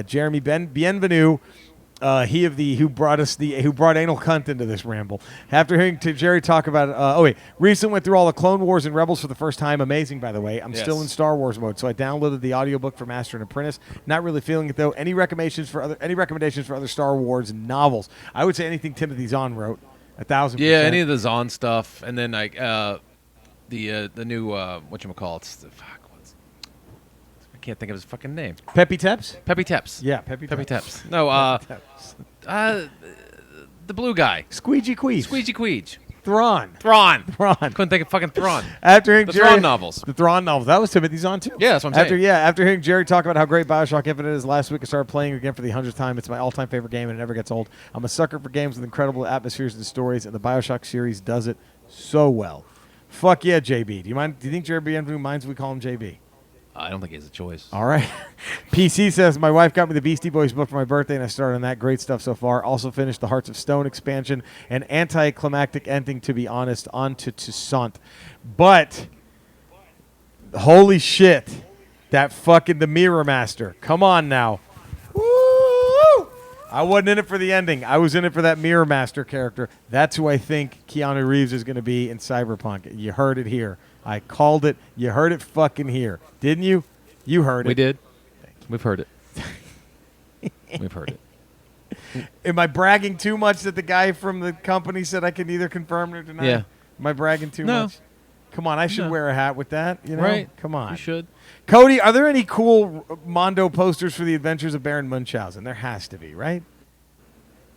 Jeremy Bienvenu, who brought anal cunt into this ramble. After hearing Jerry talk about recently went through all the Clone Wars and Rebels for the first time. Amazing, by the way. I'm still in Star Wars mode, so I downloaded the audiobook for Master and Apprentice. Not really feeling it though. Any recommendations for other Star Wars novels? I would say anything Timothy Zahn wrote. 1,000%. Yeah, any of the Zahn stuff, and then like the new whatchamacallits. I can't think of his fucking name. Peppy Teps? Peppy Teps. Yeah, Peppy Teps. No, the blue guy. Squeegee Queege. Squeegee Queege. Thrawn. Couldn't think of fucking Thrawn. After hearing The Jerry, Thrawn novels. The Thrawn novels. That was Timothy Zahn too. Yeah, that's what I'm saying. After hearing Jerry talk about how great BioShock Infinite is last week, I started playing again for the 100th time. It's my all-time favorite game, and it never gets old. I'm a sucker for games with incredible atmospheres and stories, and the BioShock series does it so well. Fuck yeah, JB. Do you think Jerry Bienvenu minds if we call him JB? I don't think he has a choice. All right. PC says, my wife got me the Beastie Boys book for my birthday, and I started on that. Great stuff so far. Also finished the Hearts of Stone expansion and anticlimactic ending, to be honest, on to Toussaint. But, holy shit, that fucking The Mirror Master. Come on now. Woo! I wasn't in it for the ending. I was in it for that Mirror Master character. That's who I think Keanu Reeves is going to be in Cyberpunk. You heard it here. I called it. You heard it fucking here. Didn't you? You heard it. We did. We've heard it. We've heard it. Am I bragging too much that the guy from the company said I can either confirm or deny? Yeah. Am I bragging too No. much? Come on, I should wear a hat with that. You know? Right. Come on. You should. Cody, are there any cool Mondo posters for the Adventures of Baron Munchausen? There has to be, right?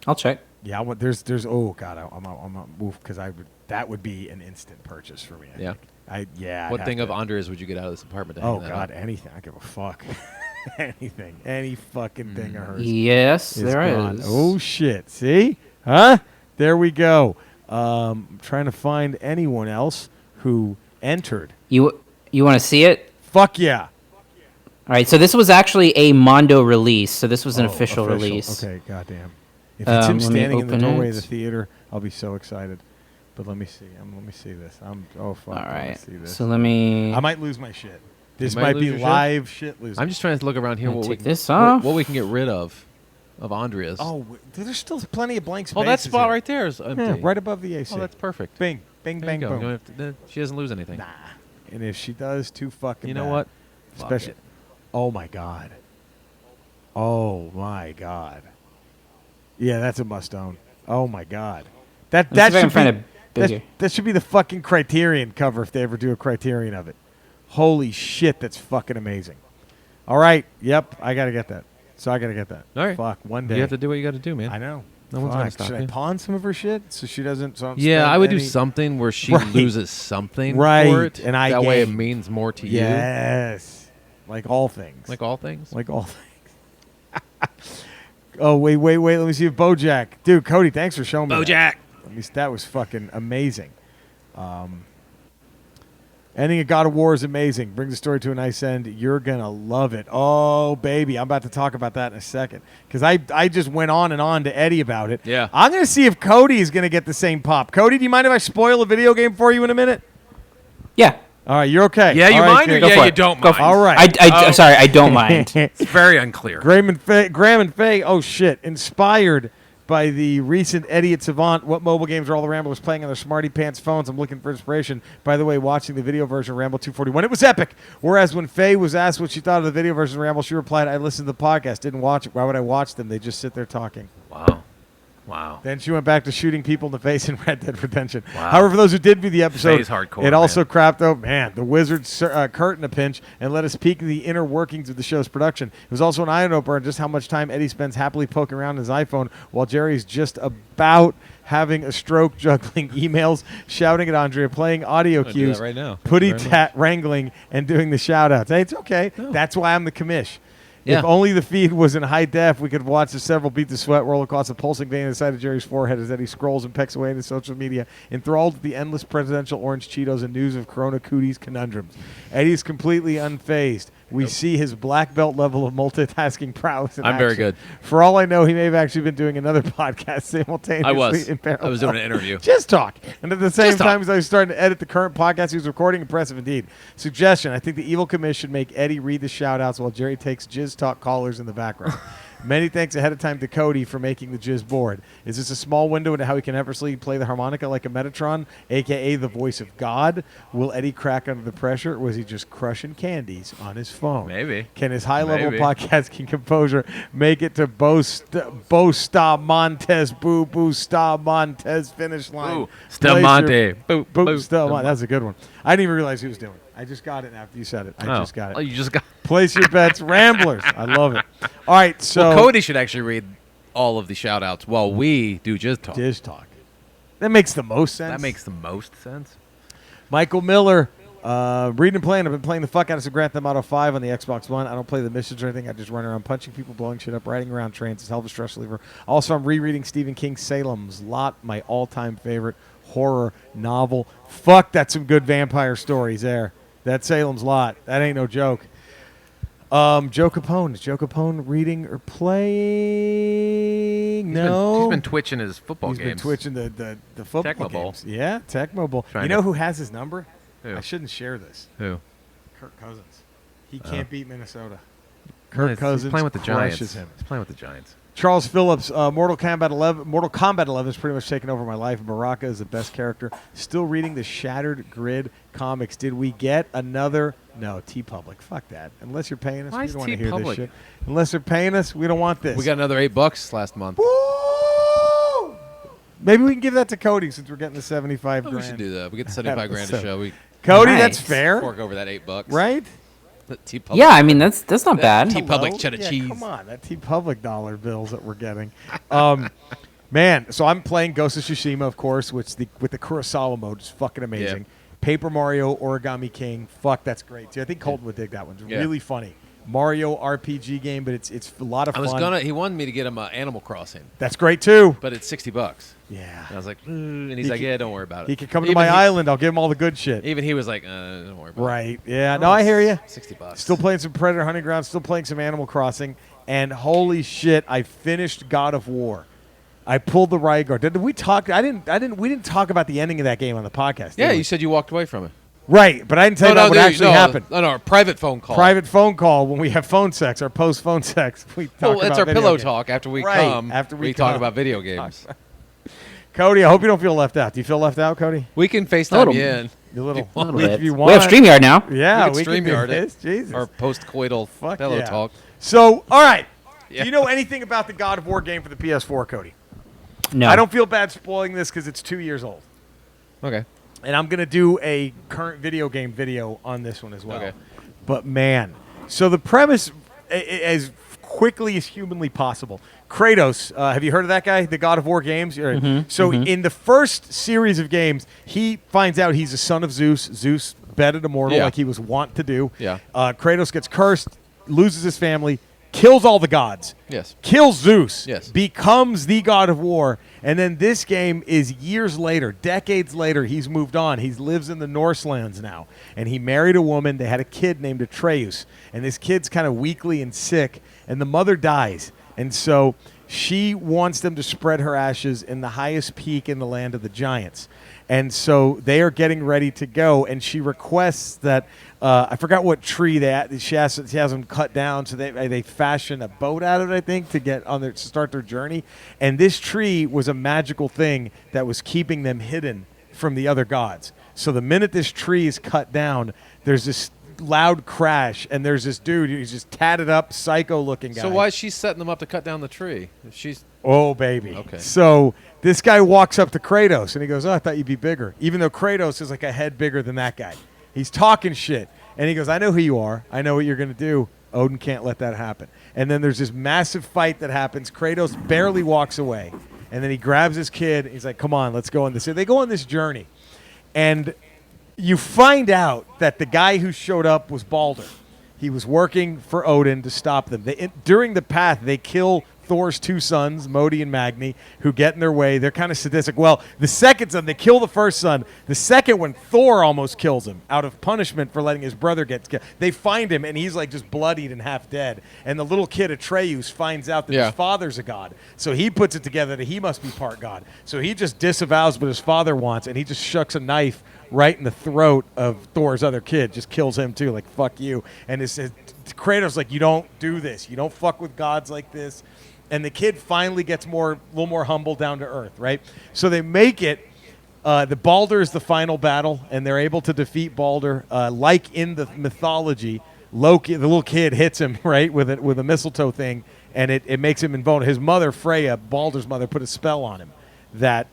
I'll check. Yeah, there's. Oh God, I'm oof, because that would be an instant purchase for me. I think. What thing of Andres would you get out of this apartment? Oh God, anything. I give a fuck. Anything. Any fucking thing of hers. Yes, there gone. is. Oh shit. See? Huh? There we go. Trying to find anyone else who entered. You want to see it? Fuck yeah. All right. So this was actually a Mondo release. So this was an official release. Okay, goddamn. If it's him Let me standing in the open doorway it. of the theater, I'll be so excited. But let me see. Let me see this. Oh fuck. All Let me right. see this. So let me. I might lose my shit. This might might lose be your shit? live shit losing. I'm just trying to look around here. I'll What we take this off. What we can get rid of Andreas. Oh, there's still plenty of blank spaces. Oh, that spot here. right there is empty. Yeah, right above the AC. Oh, that's perfect. Bing, bing, There you bang, go. boom. You don't have to- she doesn't lose anything. Nah. And if she does, too fucking You know bad. what? Fuck Especially. it. Oh my god. Oh my god. Yeah, that's a must own. Oh my god. That Let's see if I should can find be a bigger. that should be the fucking Criterion cover if they ever do a Criterion of it. Holy shit, that's fucking amazing. All right. Yep, I gotta get that. So I gotta get that. All right. Fuck. One day. You have to do what you got to do, man. I know. No one's gonna Fuck, stop should I you. pawn some of her shit so she doesn't? So I don't Yeah, spend I would do any- something where she Right. loses something Right, for it. and I that way it gain. means more to you. Yes. Like all things. Like all things. Like all things. Oh, wait. Let me see if Bojack. Dude, Cody, thanks for showing me that. Bojack. At least that was fucking amazing. Ending of God of War is amazing. Brings the story to a nice end. You're going to love it. Oh, baby. I'm about to talk about that in a second because I just went on and on to Eddie about it. Yeah. I'm going to see if Cody is going to get the same pop. Cody, do you mind if I spoil a video game for you in a minute? Yeah. All right, you're okay. Yeah, you All right, mind or good. yeah, you don't mind? All right. Sorry, I don't mind. It's very unclear. Graham and Faye, oh shit, inspired by the recent Eddie at Savant, what mobile games are all the Ramblers playing on their smarty pants phones? I'm looking for inspiration. By the way, watching the video version of Ramble 241, it was epic. Whereas when Faye was asked what she thought of the video version of Ramble, she replied, I listened to the podcast, didn't watch it. Why would I watch them? They just sit there talking. Wow. Then she went back to shooting people in the face in Red Dead Redemption. Wow. However, for those who did view the episode, Faye's hardcore, it also man. crapped out, the Wizards curtain a pinch and let us peek into the inner workings of the show's production. It was also an eye-opener on just how much time Eddie spends happily poking around his iPhone while Jerry's just about having a stroke, juggling emails, shouting at Andrea, playing audio do cues, that right now. putty Very much. tat wrangling, and doing the shout-outs. Hey, it's okay. No. That's why I'm the commish. Yeah. If only the feed was in high def, we could watch the several beat the sweat roll across the pulsing vein inside of Jerry's forehead as Eddie scrolls and pecks away into social media, enthralled with the endless presidential orange Cheetos and news of Corona Cooties conundrums. Eddie's completely unfazed. We see his black belt level of multitasking prowess in I'm very action. good. For all I know, he may have actually been doing another podcast simultaneously. I was. In parallel. I was doing an interview. Just talk. And at the same Just talk. time as I was starting to edit the current podcast he was recording, impressive indeed. Suggestion, I think the Evil Commish should make Eddie read the shout-outs while Jerry takes jizz talk callers in the background. Many thanks ahead of time to Cody for making the jizz board. Is this a small window into how he can effortlessly play the harmonica like a Metatron, a.k.a. the voice of God? Will Eddie crack under the pressure, or was he just crushing candies on his phone? Maybe. Can his high-level Maybe. podcasting composure make it to Bosta Montez finish line? Ooh, Place Stamonte. your- Boop, Boop, boop. Stamonte. That's a good one. I didn't even realize he was doing it. I just got it after you said it. I Oh. just got it. Oh, you just got. Place your bets, Ramblers. I love it. All right, so Well, Cody should actually read all of the shout-outs while we do Jizz Talk. Dish talk. That makes the most sense. That makes the most sense. Michael Miller, reading and playing. I've been playing the fuck out of some Grand Theft Auto 5 on the Xbox One. I don't play the missions or anything. I just run around punching people, blowing shit up, riding around trains. It's a hell of a stress reliever. Also, I'm rereading Stephen King's Salem's Lot, my all-time favorite horror novel. Fuck, that's some good vampire stories there. That Salem's Lot. That ain't no joke. Joe Capone. Is Joe Capone reading or playing? No. He's been twitching his football He's games. been twitching the football Tecmo Bowl. games. Yeah, Tecmo Bowl. Trying You know to- who has his number? Who? I shouldn't share this. Who? Kirk Cousins. He can't beat Minnesota. No, Kirk he's Cousins playing with the Giants. crushes him. He's playing with the Giants. Charles Phillips, Mortal Kombat 11 has pretty much taken over my life. Baraka is the best character. Still reading the Shattered Grid comics. Did we get another? No, T-Public. Fuck that. Unless you're paying us, Why we is don't want to hear this T-Public? shit. Unless they're paying us, we don't want this. We got another $8 last month. Woo! Maybe we can give that to Cody since we're getting the 75 Oh, grand. we should do that. We get the 75 grand a Episode. show. We Cody, Nice. that's fair, fork over that $8, right? T-Public. Yeah, I mean that's not bad. T-Public Hello? cheddar Yeah, cheese. Come on, that T-Public dollar bills that we're getting. Man, so I'm playing Ghost of Tsushima, of course, with the Kurosawa mode. It's fucking amazing. Yeah. Paper Mario, Origami King. Fuck, that's great too. I think Colton would dig that one. It's Yeah. really funny. Mario RPG game, but it's a lot of I fun. was gonna. He wanted me to get him Animal Crossing, That's great too. but it's $60. Yeah. And I was like, and he's He like, can- yeah, don't worry about it. He could come to Even my he- island. I'll give him all the good shit. Even he was like, don't worry about it. Right. Yeah. No, I hear you. $60. Still playing some Predator Hunting Grounds. Still playing some Animal Crossing. And holy shit, I finished God of War. I pulled the Rygar. Did we talk? We didn't talk about the ending of that game on the podcast. Yeah, did we? you said you walked away from it. Right, but I didn't tell you about what actually happened. No, a private phone call. Private phone call when we have phone sex, our post phone sex. We talk Well, about it's our video pillow games. talk after we Right, come. after we talk come. about video games. Cody, I hope you don't feel left out. Do you feel left out, Cody? We can A FaceTime little- you in. You little, A little if bit. you We want. have StreamYard now. Yeah, we we can can do StreamYard this. it. Jesus. Our post-coital Fuck pillow yeah. talk. So, all right. Yeah. Do you know anything about the God of War game for the PS4, Cody? No, I don't feel bad spoiling this because it's 2 years old. Okay. And I'm going to do a current video game video on this one as well. Okay. But, man, so the premise, as quickly as humanly possible. Kratos, have you heard of that guy, the God of War games? So in the first series of games, he finds out he's a son of Zeus. Zeus bedded immortal Yeah. like he was wont to do. Yeah. Kratos gets cursed, loses his family, kills all the gods. Yes. Kills Zeus. Yes. Becomes the god of war. And then this game is years later, decades later, he's moved on. He lives in the Norse lands now. And he married a woman. They had a kid named Atreus. And this kid's kind of weakly and sick. And the mother dies. And so she wants them to spread her ashes in the highest peak in the land of the giants. And so they are getting ready to go, and she requests that I forgot what tree she has them cut down, so they fashion a boat out of it, I think, to get on to start their journey. And this tree was a magical thing that was keeping them hidden from the other gods. So the minute this tree is cut down, there's this loud crash, and there's this dude who's just tatted up, psycho-looking guy. So why is she setting them up to cut down the tree? If she's Oh, baby. Okay. So this guy walks up to Kratos, and he goes, oh, I thought you'd be bigger. Even though Kratos is like a head bigger than that guy. He's talking shit. And he goes, I know who you are. I know what you're going to do. Odin can't let that happen. And then there's this massive fight that happens. Kratos barely walks away. And then he grabs his kid. And he's like, come on, let's go on this. So they go on this journey. And you find out that the guy who showed up was Balder. He was working for Odin to stop them. During the path, they kill Thor's two sons, Modi and Magni, who get in their way. They're kind of sadistic. Well, the second son, they kill the first son. The second one, Thor almost kills him out of punishment for letting his brother get killed. They find him, and he's like just bloodied and half dead. And the little kid, Atreus, finds out that his father's a god. So he puts it together that he must be part god. So he just disavows what his father wants, and he just shucks a knife right in the throat of Thor's other kid, just kills him too, like, fuck you. And Kratos like, you don't do this. You don't fuck with gods like this. And the kid finally gets a little more humble, down to earth, right? So they make it. The Balder is the final battle, and they're able to defeat Balder. Like in the mythology, Loki, the little kid, hits him right with a mistletoe thing, and it makes him invulnerable. His mother, Freya, Balder's mother, put a spell on him that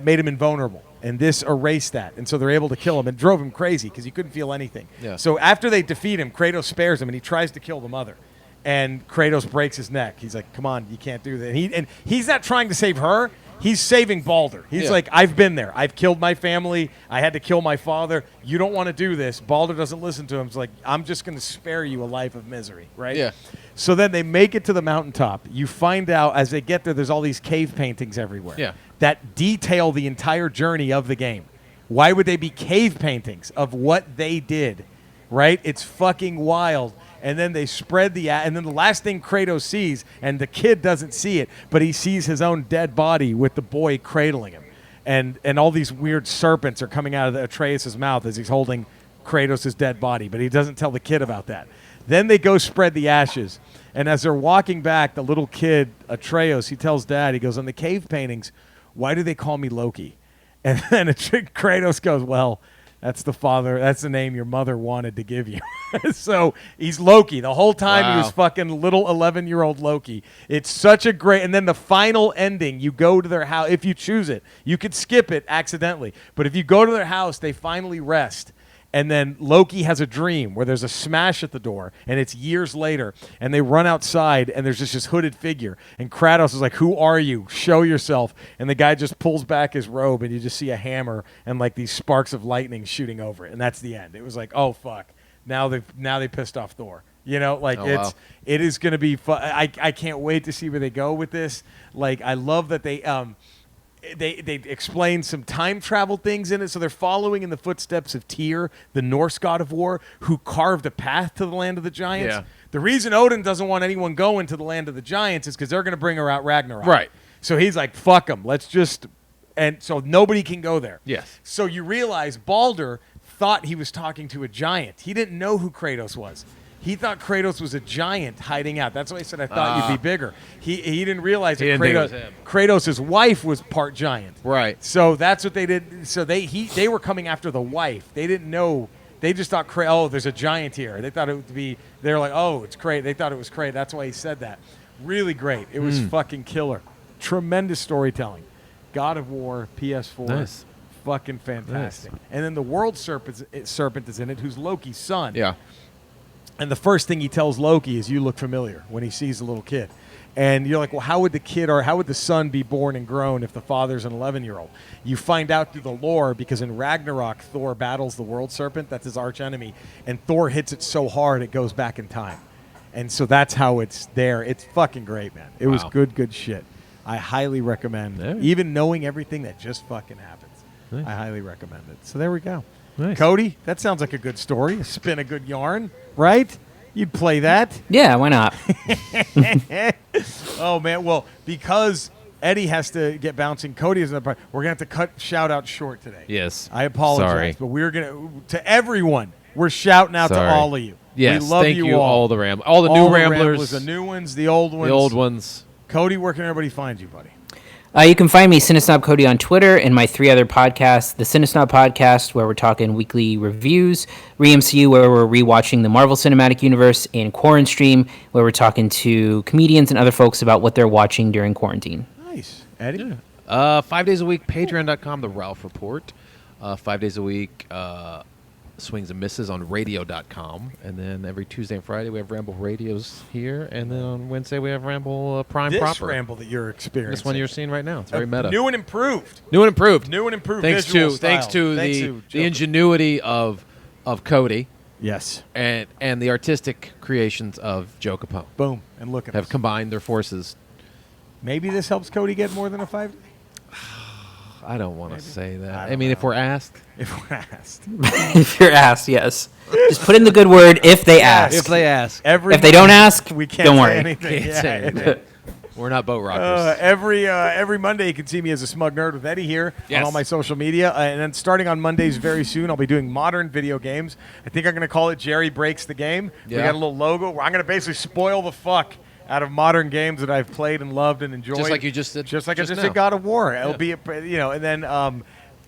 made him invulnerable. And this erased that. And so they're able to kill him and drove him crazy because he couldn't feel anything. Yeah. So after they defeat him, Kratos spares him, and he tries to kill the mother. And Kratos breaks his neck. He's like, come on, you can't do that. And he's not trying to save her. He's saving Balder. He's like, I've been there. I've killed my family. I had to kill my father. You don't want to do this. Balder doesn't listen to him. He's like, I'm just going to spare you a life of misery, right? Yeah. So then they make it to the mountaintop. You find out as they get there, there's all these cave paintings everywhere that detail the entire journey of the game. Why would they be cave paintings of what they did, right? It's fucking wild. And then they spread and then the last thing Kratos sees, and the kid doesn't see it, but he sees his own dead body with the boy cradling him. And all these weird serpents are coming out of Atreus' mouth as he's holding Kratos' dead body, but he doesn't tell the kid about that. Then they go spread the ashes. And as they're walking back, the little kid, Atreus, he tells Dad, he goes, on the cave paintings, why do they call me Loki? And then Kratos goes, well, that's the name your mother wanted to give you. So he's Loki. The whole time he was fucking little 11-year-old Loki. It's such a great, and then the final ending, you go to their house, if you choose it. You could skip it accidentally. But if you go to their house, they finally rest. And then Loki has a dream where there's a smash at the door, and it's years later, and they run outside, and there's just this hooded figure. And Kratos is like, who are you? Show yourself. And the guy just pulls back his robe, and you just see a hammer and like these sparks of lightning shooting over it. And that's the end. It was like, oh, fuck. Now they pissed off Thor. You know, like it is going to be fun. I can't wait to see where they go with this. Like, I love that they explain some time travel things in it, so they're following in the footsteps of Tyr, the Norse god of war, who carved a path to the land of the giants. Yeah. The reason Odin doesn't want anyone going to the land of the giants is because they're going to bring her out Ragnarok. Right. So he's like, fuck them. Let's just... And so nobody can go there. Yes. So you realize Balder thought he was talking to a giant. He didn't know who Kratos was. He thought Kratos was a giant hiding out. That's why he said, I thought you'd be bigger. He didn't realize that didn't think it was him. Kratos' wife was part giant. Right. So that's what they did. So they were coming after the wife. They didn't know. They just thought, there's a giant here. They thought it would be, they were like, oh, it's Kratos. They thought it was Kratos. That's why he said that. Really great. It was fucking killer. Tremendous storytelling. God of War, PS4. Nice. Fucking fantastic. Nice. And then the world serpent is in it, who's Loki's son. Yeah. And the first thing he tells Loki is, you look familiar, when he sees the little kid. And you're like, well, how would the son be born and grown if the father's an 11-year-old? You find out through the lore, because in Ragnarok, Thor battles the world serpent. That's his arch enemy. And Thor hits it so hard, it goes back in time. And so that's how it's there. It's fucking great, man. It was Wow. good shit. I highly recommend Yeah. even knowing everything that just fucking happens. Nice. I highly recommend it. So there we go. Nice. Cody, that sounds like a good story. Spin a good yarn, right? You'd play that. Yeah, why not? Oh, man. Well, because Eddie has to get bouncing, Cody is another part. We're going to have to cut shout-out short today. Yes. I apologize. Sorry. But we're going to everyone, we're shouting out Sorry. to all of you. Yes. We love thank you, all. all the all the new Ramblers, the new ones, the old ones. the old ones. Cody, where can everybody find you, buddy? You can find me, Cinesnob Cody, on Twitter, and my 3 other podcasts: the Cinesnob Podcast, where we're talking weekly reviews; ReMCU, where we're rewatching the Marvel Cinematic Universe; and Quarantine Stream, where we're talking to comedians and other folks about what they're watching during quarantine. Nice. Eddie? 5 days a week, patreon.com, The Ralph Report. 5 days a week, Swings and Misses on radio.com. And then every Tuesday and Friday, we have Ramble Radios here. And then on Wednesday, we have Ramble Prime This Proper. ramble that you're experiencing. This one you're seeing right now. It's very meta. New and improved. New and improved. New and improved Thanks visual to style. thanks to Thanks the to the Joker. ingenuity of Cody Yes. and the artistic creations of Joe Capone Boom. And look at have us. combined their forces. Maybe this helps Cody get more than a 5 I don't want to say that. I I, don't mean, know. if we're asked, if we're asked. If you're asked, yes. Just put in the good word if they ask. if they ask, Every If they don't Monday, ask, we can't don't say worry. anything. can't say Yeah. anything. We're not boat rockers. Every Monday, you can see me as a smug nerd with Eddie here Yes. on all my social media. And then starting on Mondays very soon, I'll be doing modern video games. I think I'm going to call it Jerry Breaks the Game. We Yeah. got a little logo where I'm going to basically spoil the fuck out of modern games that I've played and loved and enjoyed. Just like you just did. Just like I just now. did God of War. It'll be, and then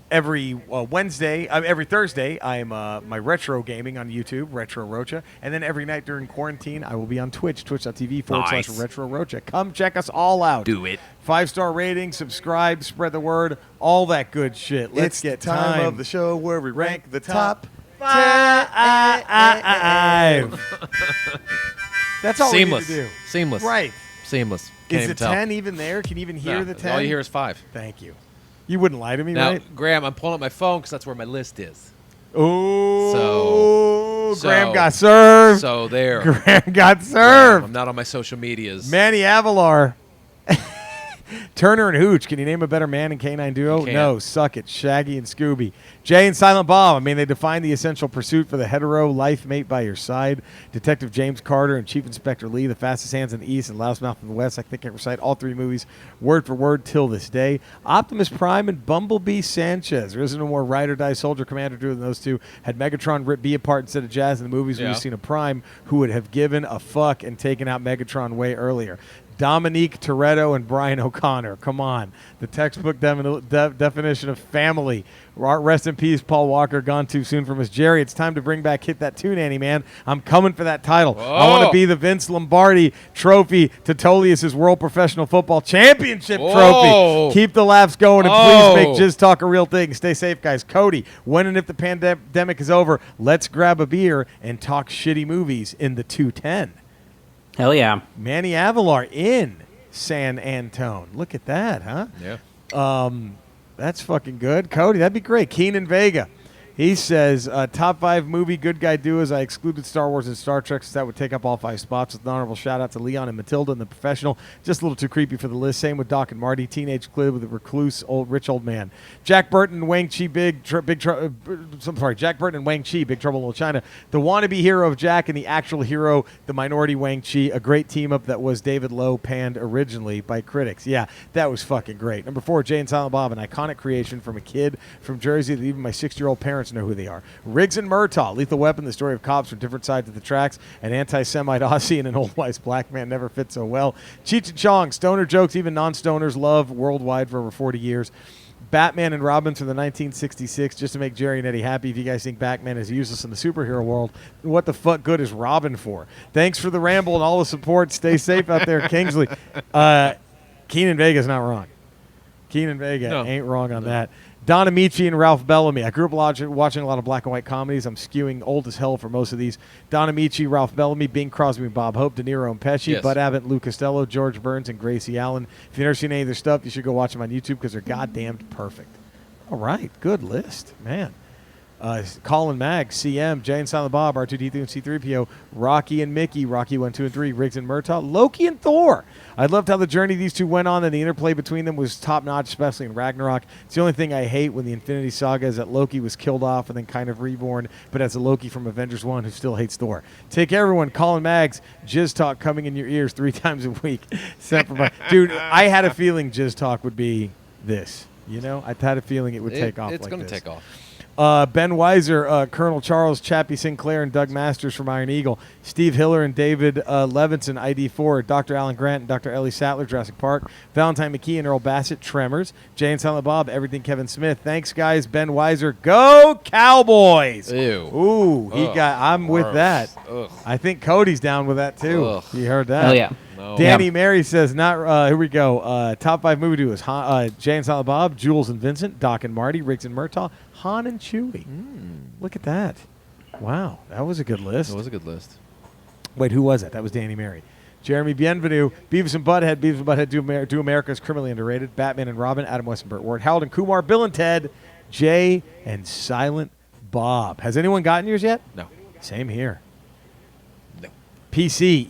every every Thursday, I'm my retro gaming on YouTube, Retro Rocha. And then every night during quarantine, I will be on Twitch, twitch.tv/Retro Rocha. Come check us all out. Do it. 5-star rating, subscribe, spread the word, all that good shit. Let's It's get the time time of the show where we rank the top. five. That's all Seamless. we need to do. Seamless. Right. Seamless. Can't Is even the tell. 10 even there? Can you even hear No, the 10? All you hear is 5. Thank you. You wouldn't lie to me, Now, right? Graham, I'm pulling up my phone because that's where my list is. Oh, So- Graham got served. So there. Graham got Graham, served. I'm not on my social medias. Manny Avalar. Turner and Hooch. Can you name a better man and canine duo? Can't. No. Suck it. Shaggy and Scooby. Jay and Silent Bob. I mean, they define the essential pursuit for the hetero life mate by your side. Detective James Carter and Chief Inspector Lee, the fastest hands in the East and loudest mouth in the West. I think I can recite all 3 movies word for word till this day. Optimus Prime and Bumblebee Sanchez. There isn't a more ride or die soldier commander duo than those two. Had Megatron rip B apart instead of Jazz in the movies, Yeah. we've seen a Prime who would have given a fuck and taken out Megatron way earlier. Dominique Toretto and Brian O'Connor. Come on. The textbook definition of family. Rest in peace, Paul Walker, gone too soon from us. Jerry, it's time to bring back Hit That Tune, Annie, man. I'm coming for that title. I want to Whoa. be the Vince Lombardi trophy to Tolius' World Professional Football Championship Whoa. trophy. Keep the laughs going and Oh. please make Jizz Talk a real thing. Stay safe, guys. Cody, when and if the pandemic is over, let's grab a beer and talk shitty movies in the 210. Hell yeah. Manny Avalar in San Antone. Look at that, huh? Yeah. That's fucking good. Cody, that'd be great. Keenan Vega. He says, top 5 movie good guy duos. I excluded Star Wars and Star Trek since that would take up all 5 spots. With an honorable shout out to Leon and Matilda and The Professional. Just a little too creepy for the list. Same with Doc and Marty. Teenage Clip with a recluse, rich old man. Jack Burton and Wang Chi, Jack Burton and Wang Chi, Big Trouble in Little China. The wannabe hero of Jack and the actual hero, the minority Wang Chi. A great team up that was David Lowe panned originally by critics. Yeah, that was fucking great. Number 4, Jay and Silent Bob, an iconic creation from a kid from Jersey that even my 6-year-old parents know who they are. Riggs and Murtaugh, Lethal Weapon, the story of cops from different sides of the tracks. An anti-Semite Aussie and an old wise black man never fit so well. Cheech and Chong, stoner jokes even non-stoners love worldwide for over 40 years. Batman and Robin from the 1966, just to make Jerry and Eddie happy. If you guys think Batman is useless in the superhero world, what the fuck good is Robin for? Thanks for the ramble and all the support. Stay safe out there, Kingsley. Keenan Vega's not wrong. Keenan Vega No. ain't wrong on that. Don Amici and Ralph Bellamy. I grew up watching a lot of black and white comedies. I'm skewing old as hell for most of these. Don Amici, Ralph Bellamy, Bing Crosby and Bob Hope, De Niro and Pesci, Yes. Bud Abbott, Lou Costello, George Burns, and Gracie Allen. If you've never seen any of their stuff, you should go watch them on YouTube because they're goddamn perfect. All right. Good list, man. Colin Mag, CM, Jay and Silent Bob, R2D3 and C3PO, Rocky and Mickey, Rocky 1, 2, and 3, Riggs and Murtaugh, Loki and Thor. I loved how the journey these two went on, and the interplay between them was top-notch, especially in Ragnarok. It's the only thing I hate when the Infinity Saga is that Loki was killed off and then kind of reborn, but as a Loki from Avengers 1 who still hates Thor. Take care, everyone. Colin Mags, Jizz Talk coming in your ears 3 times a week. Dude, I had a feeling Jizz Talk would be this. You know, I had a feeling it would take off. It's like going to this. take off. Ben Weiser, Colonel Charles, Chappie Sinclair, and Doug Masters from Iron Eagle. Steve Hiller and David Levinson, ID4. Dr. Alan Grant and Dr. Ellie Sattler, Jurassic Park. Valentine McKee and Earl Bassett, Tremors. Jay and Silent Bob, Everything Kevin Smith. Thanks, guys. Ben Weiser, go Cowboys! Ew. Ooh, I'm with Gross. that. Ugh. I think Cody's down with that, too. Ugh. You heard that. Oh yeah. No. Danny Mary says, here we go. Top 5 movie duos. Jay and Silent Bob, Jules and Vincent, Doc and Marty, Riggs and Murtaugh, Han and Chewie. Look at that. Wow, that was a good list. It was a good list. Wait, who was it? That was Danny Mary. Jeremy Bienvenu, Beavis and Butthead do America's Criminally Underrated, Batman and Robin, Adam West and Burt Ward, Harold and Kumar, Bill and Ted, Jay and Silent Bob. Has anyone gotten yours yet? No. Same here. No. PC,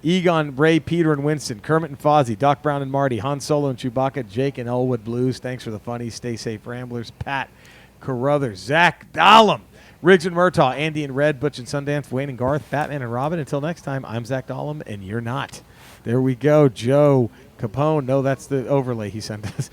Egon, Ray, Peter, and Winston, Kermit and Fozzie, Doc Brown and Marty, Han Solo and Chewbacca, Jake and Elwood Blues. Thanks for the funnies. Stay safe, Ramblers. Pat Carruthers, Zach Dahlem, Riggs and Murtaugh, Andy and Red, Butch and Sundance, Wayne and Garth, Batman and Robin. Until next time, I'm Zach Dahlem, and you're not. There we go. Joe Capone. No, that's the overlay he sent us.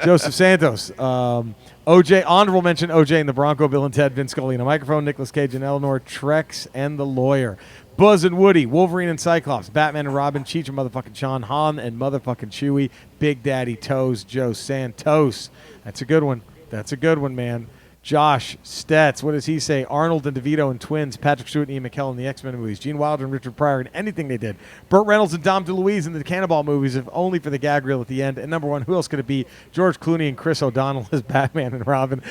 Joseph Santos. OJ, honorable mention, OJ and the Bronco, Bill and Ted, Vince Scully and a microphone, Nicolas Cage and Eleanor, Trex and the Lawyer. Buzz and Woody, Wolverine and Cyclops, Batman and Robin, Cheech and motherfucking Sean, Han and motherfucking Chewie, Big Daddy Toes, Joe Santos. That's a good one. That's a good one, man. Josh Stetz, what does he say? Arnold and DeVito and twins, Patrick Stewart and Ian McKellen in the X-Men movies, Gene Wilder and Richard Pryor in anything they did, Burt Reynolds and Dom DeLuise in the Cannonball movies, if only for the gag reel at the end. And number 1, who else could it be? George Clooney and Chris O'Donnell as Batman and Robin.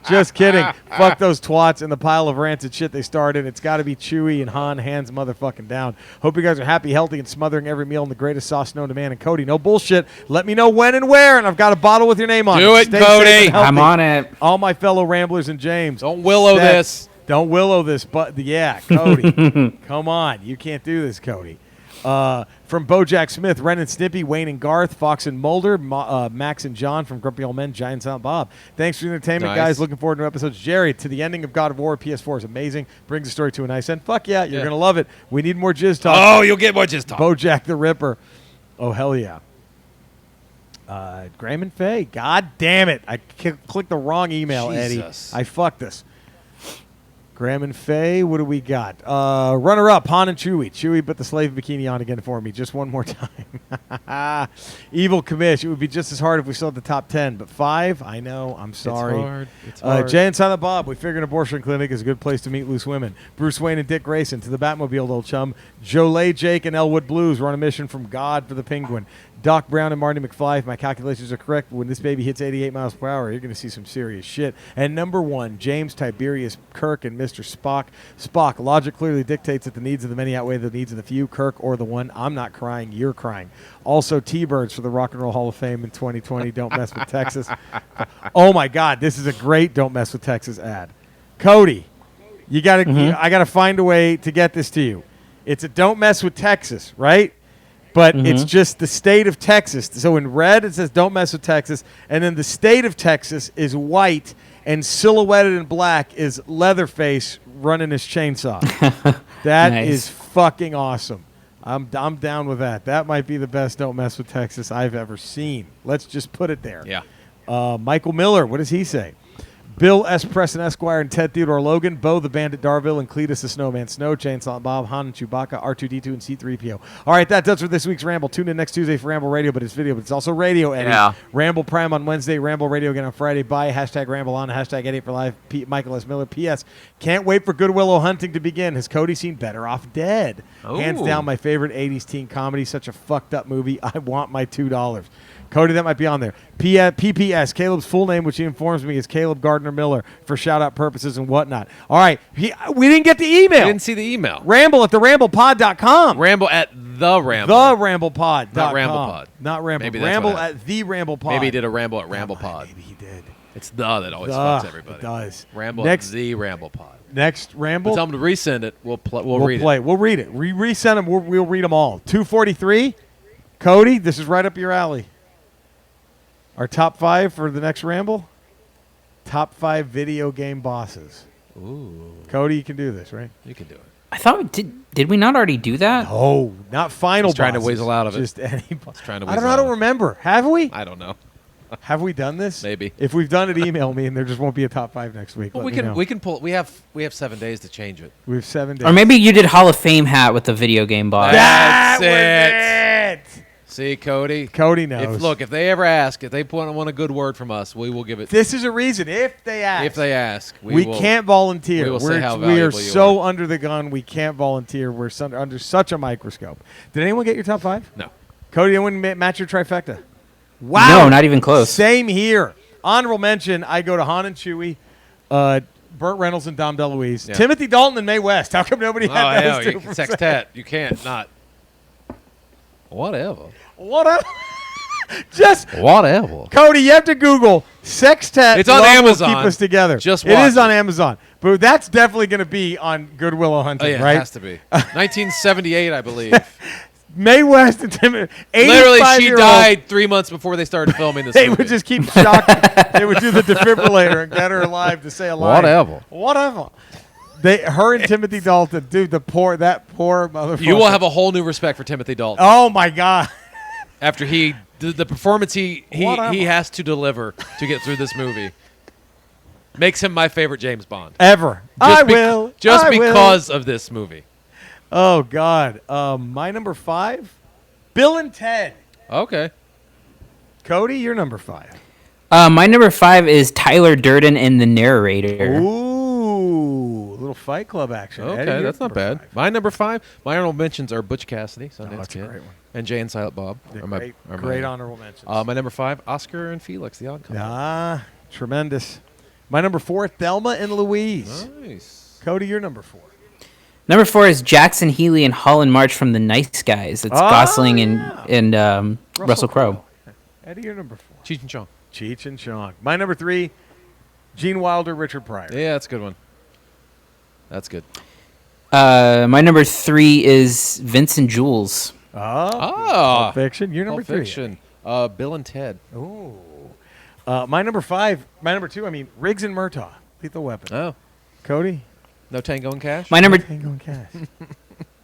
Just kidding. Fuck those twats and the pile of rancid shit they started. It's got to be Chewie and Han, hands motherfucking down. Hope you guys are happy, healthy, and smothering every meal in the greatest sauce known to man. And Cody, no bullshit. Let me know when and where, and I've got a bottle with your name on it. Do it, Stay Cody. safe and healthy. I'm on it. All my fellow Ramblers and James. Don't willow Seth, this. Don't willow this. But yeah, Cody. Come on. You can't do this, Cody. From Bojack Smith, Ren and Snippy, Wayne and Garth, Fox and Mulder, Max and John from Grumpy Old Men, Giant Silent Bob. Thanks for the entertainment, Nice. guys. Looking forward to new episodes. Jerry, to the ending of God of War, PS4 is amazing. Brings the story to a nice end. Fuck yeah, you're going to love it. We need more jizz talk. Oh, you'll get more just talk. Bojack the Ripper. Oh, hell yeah. Graham and Faye. God damn it. I clicked the wrong email, Jesus. Eddie. I fucked this. Graham and Faye, what do we got? Runner-up, Han and Chewie. Chewie put the slave bikini on again for me. Just one more time. Evil Commish. It would be just as hard if we still had the top 10. But 5, I know. I'm sorry. It's hard. Jay and Silent Bob. We figure an abortion clinic is a good place to meet loose women. Bruce Wayne and Dick Grayson. To the Batmobile, old chum. Jolie, Jake, and Elwood Blues. We're on a mission from God for the Penguin. Doc Brown and Marty McFly, if my calculations are correct, when this baby hits 88 miles per hour, you're going to see some serious shit. And number 1, James Tiberius Kirk and Mr. Spock. Spock, logic clearly dictates that the needs of the many outweigh the needs of the few. Kirk or the one. I'm not crying, you're crying. Also, T-Birds for the Rock and Roll Hall of Fame in 2020. Don't mess with Texas. Oh my God, this is a great Don't Mess with Texas ad. Cody, you got to. I got to find a way to get this to you. It's a Don't Mess with Texas, right? But it's just the state of Texas. So in red, it says don't mess with Texas. And then the state of Texas is white, and silhouetted in black is Leatherface running his chainsaw. That Nice. is fucking awesome. I'm down with that. That might be the best Don't Mess with Texas I've ever seen. Let's just put it there. Yeah. Michael Miller, what does he say? Bill S. Preston Esquire and Ted Theodore Logan, Bo the Bandit Darville and Cletus the Snowman Snow, Chainsaw Bob, Han and Chewbacca, R2D2 and C3PO. All right, that does for this week's Ramble. Tune in next Tuesday for Ramble Radio, but it's video, but it's also radio, Eddie. Yeah. Ramble Prime on Wednesday, Ramble Radio again on Friday. Bye, hashtag Ramble on, hashtag Eddie for Life, Michael S. Miller. P.S. Can't wait for Good Willow Hunting to begin. Has Cody seen Better Off Dead? Hands Ooh. down my favorite 80s teen comedy. Such a fucked up movie. I want my $2. Cody, that might be on there. PPS, Caleb's full name, which he informs me is Caleb Gardner Miller for shout-out purposes and whatnot. All right. We didn't get the email. I didn't see the email. Ramble at theramblepod.com. Ramble at the Ramble. TheRamblepod.com. Not RamblePod. Not Ramble. Maybe that's Ramble what at TheRamblepod. Maybe he did a Ramble at RamblePod. Maybe he did. It's the that always fucks everybody. It does. Ramble Next- the Ramble Pod. Next Ramble. Tell them to resend it. We'll read play. it. We'll read it. Resend them. We'll read them all. 243. Cody, this is right up your alley. Our top 5 for the next Ramble. Top 5 video game bosses. Ooh, Cody, you can do this, right? you can do it. I thought did we not already do that? Oh, not final. He's trying to bosses, weasel out of it. Just any. Boss. Trying to I don't know. weasel I out don't of it. remember. Have we? I don't know. Have we done this? Maybe. If we've done it, email me, and there just won't be a top 5 next week. Well, Let we me can know. we can pull. We have 7 days to change it. We have 7 days. Or maybe you did Hall of Fame hat with the video game boss. That That was was it. See, Cody. Cody knows. If they ever ask, if they want a good word from us, we will give it. This is a reason. If they ask. If they ask, We will, can't volunteer. we will say We're- how we are valuable you so under the gun. We can't volunteer. We're under such a microscope. Did anyone get your top 5? No. Cody, anyone match your trifecta? Wow. No, not even close. Same here. Honorable mention, I go to Han and Chewie, Burt Reynolds and Dom DeLuise, Yeah. Timothy Dalton and Mae West. How come nobody Oh, had hell, those two? you sextet. You can't not. Whatever. What up? Just Whatever. Cody, you have to Google sextet. It's on Love Will Amazon. Keep us together. Just it watch is on Amazon, but that's definitely going to be on Good Will Hunting, Oh yeah, right? it has to be. 1978, I believe. Mae West and Timothy. Literally, she 85-year-old, died 3 months before they started filming this They movie. would just keep shocking. They would do the defibrillator and get her alive to say a line. Whatever. Her and Timothy Dalton, dude. That poor motherfucker. You will have a whole new respect for Timothy Dalton Oh my God. after the performance he Whatever. has to deliver to get through this movie makes him my favorite James Bond. Ever. Just I will. Just I will. because of this movie. Oh God. My number 5, Bill and Ted. Okay. Cody, you're number 5. My number 5 is Tyler Durden and the narrator. Ooh, little Fight Club action. Okay, Eddie, you're that's not number bad. 5. My number 5. My honorable mentions are Butch Cassidy, Sundance Oh, that's a Kid, great one. and Jay and Silent Bob. Yeah, are my- great, are great my- honorable mentions. My number 5, Oscar and Felix, The Odd Couple. Tremendous. My number 4, Thelma and Louise. Nice. Cody, you're number 4. Number 4 is Jackson Healy and Holland March from The Nice Guys. It's Gosling and Russell Crowe. Eddie, you're number 4. Cheech and Chong. Cheech and Chong. My number 3, Gene Wilder, Richard Pryor. Yeah, that's a good one. That's good. My number 3 is Vincent Jules. Ah, Pulp Fiction. You're number Pulp 3. Fiction. Bill and Ted. Ooh. My number 2, Riggs and Murtaugh, Lethal Weapon. Oh, Cody? no Tango and Cash. My number Tango and Cash.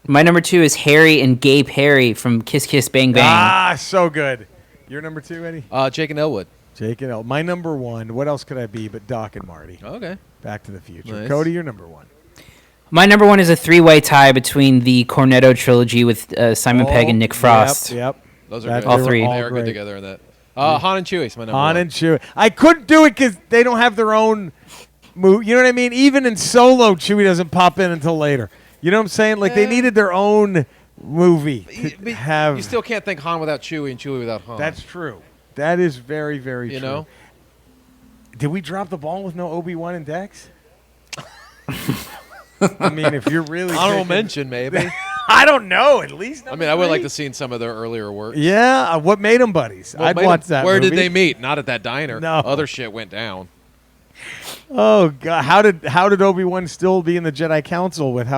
my number 2 is Harry and Gay Perry from Kiss Kiss Bang Bang. So good. Your number 2, Eddie? Jake and Elwood. Jake and L. My number 1, what else could I be but Doc and Marty? Okay. Back to the Future. Nice. Cody, you're number 1. My number 1 is a 3-way tie between the Cornetto trilogy with Simon Pegg and Nick Frost. Yep. Those are That- good. All three. They all are great. good together in that. Han and Chewie's my number Han 1. and Chewie. I couldn't do it because they don't have their own movie. You know what I mean? Even in Solo, Chewie doesn't pop in until later. You know what I'm saying? Like, they Yeah. needed their own movie to But have. you still can't think Han without Chewie and Chewie without Han. That's true. That is very, very you true. know. Did we drop the ball with no Obi-Wan and Dex? I mean, if you're really Honorable picking- mention, maybe. I don't know. At least. I mean, I would like to see some of their earlier work. Yeah. What made them buddies? What I'd made watch them- that. Where movie. did they meet? Not at that diner. No. Other shit went down. Oh God! How did Obi-Wan still be in the Jedi Council with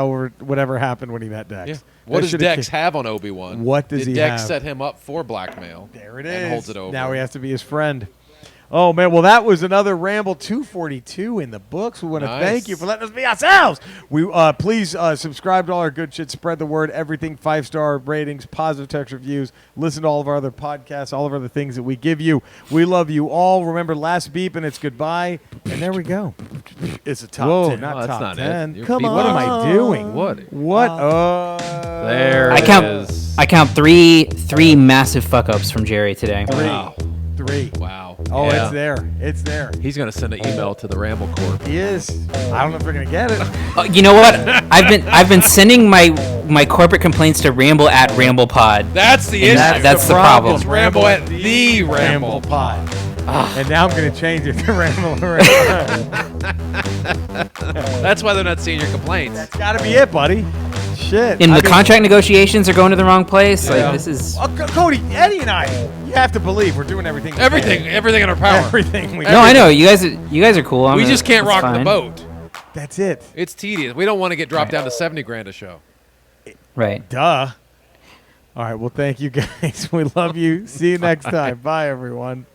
whatever happened when he met Dex? Yeah. What That does should've Dex ca- have on Obi-Wan? What does Did he Dex have? set him up for blackmail? There it is. And holds it over. Now he has to be his friend. Oh man! Well, that was another Ramble 242 in the books. We want to Nice. thank you for letting us be ourselves. We please subscribe to all our good shit. Spread the word. Everything 5-star ratings, positive text reviews. Listen to all of our other podcasts, all of our other things that we give you. We love you all. Remember, last beep and it's goodbye. And there we go. It's a top Whoa, 10. not that's top not it. 10. You're Come beeping. on. What am I doing? What? What? There I it count is. I count three massive fuck ups from Jerry today. Wow. 3. Wow. Oh, Yeah. it's there. It's there. He's going to send an email to the Ramble Corp. He is. I don't know if we're gonna get it. You know what? I've been sending my corporate complaints to Ramble at RamblePod. That's the And issue. that's the problem. It's Ramble at the Ramble Pod. And now I'm going to change it to Ramble Around. That's why they're not seeing your complaints. That's got to be it, buddy. Shit. And I the mean- contract negotiations are going to the wrong place. Yeah. Like this is. Cody, Eddie and I, you have to believe we're doing everything. we can. Everything in our power. Everything we No, I know you guys are cool. We just can't rock the boat. That's it. It's tedious. We don't want to get dropped down to 70 grand a show. Right. Duh. All right. Well, thank you guys. We love you. See you next time. Bye, everyone.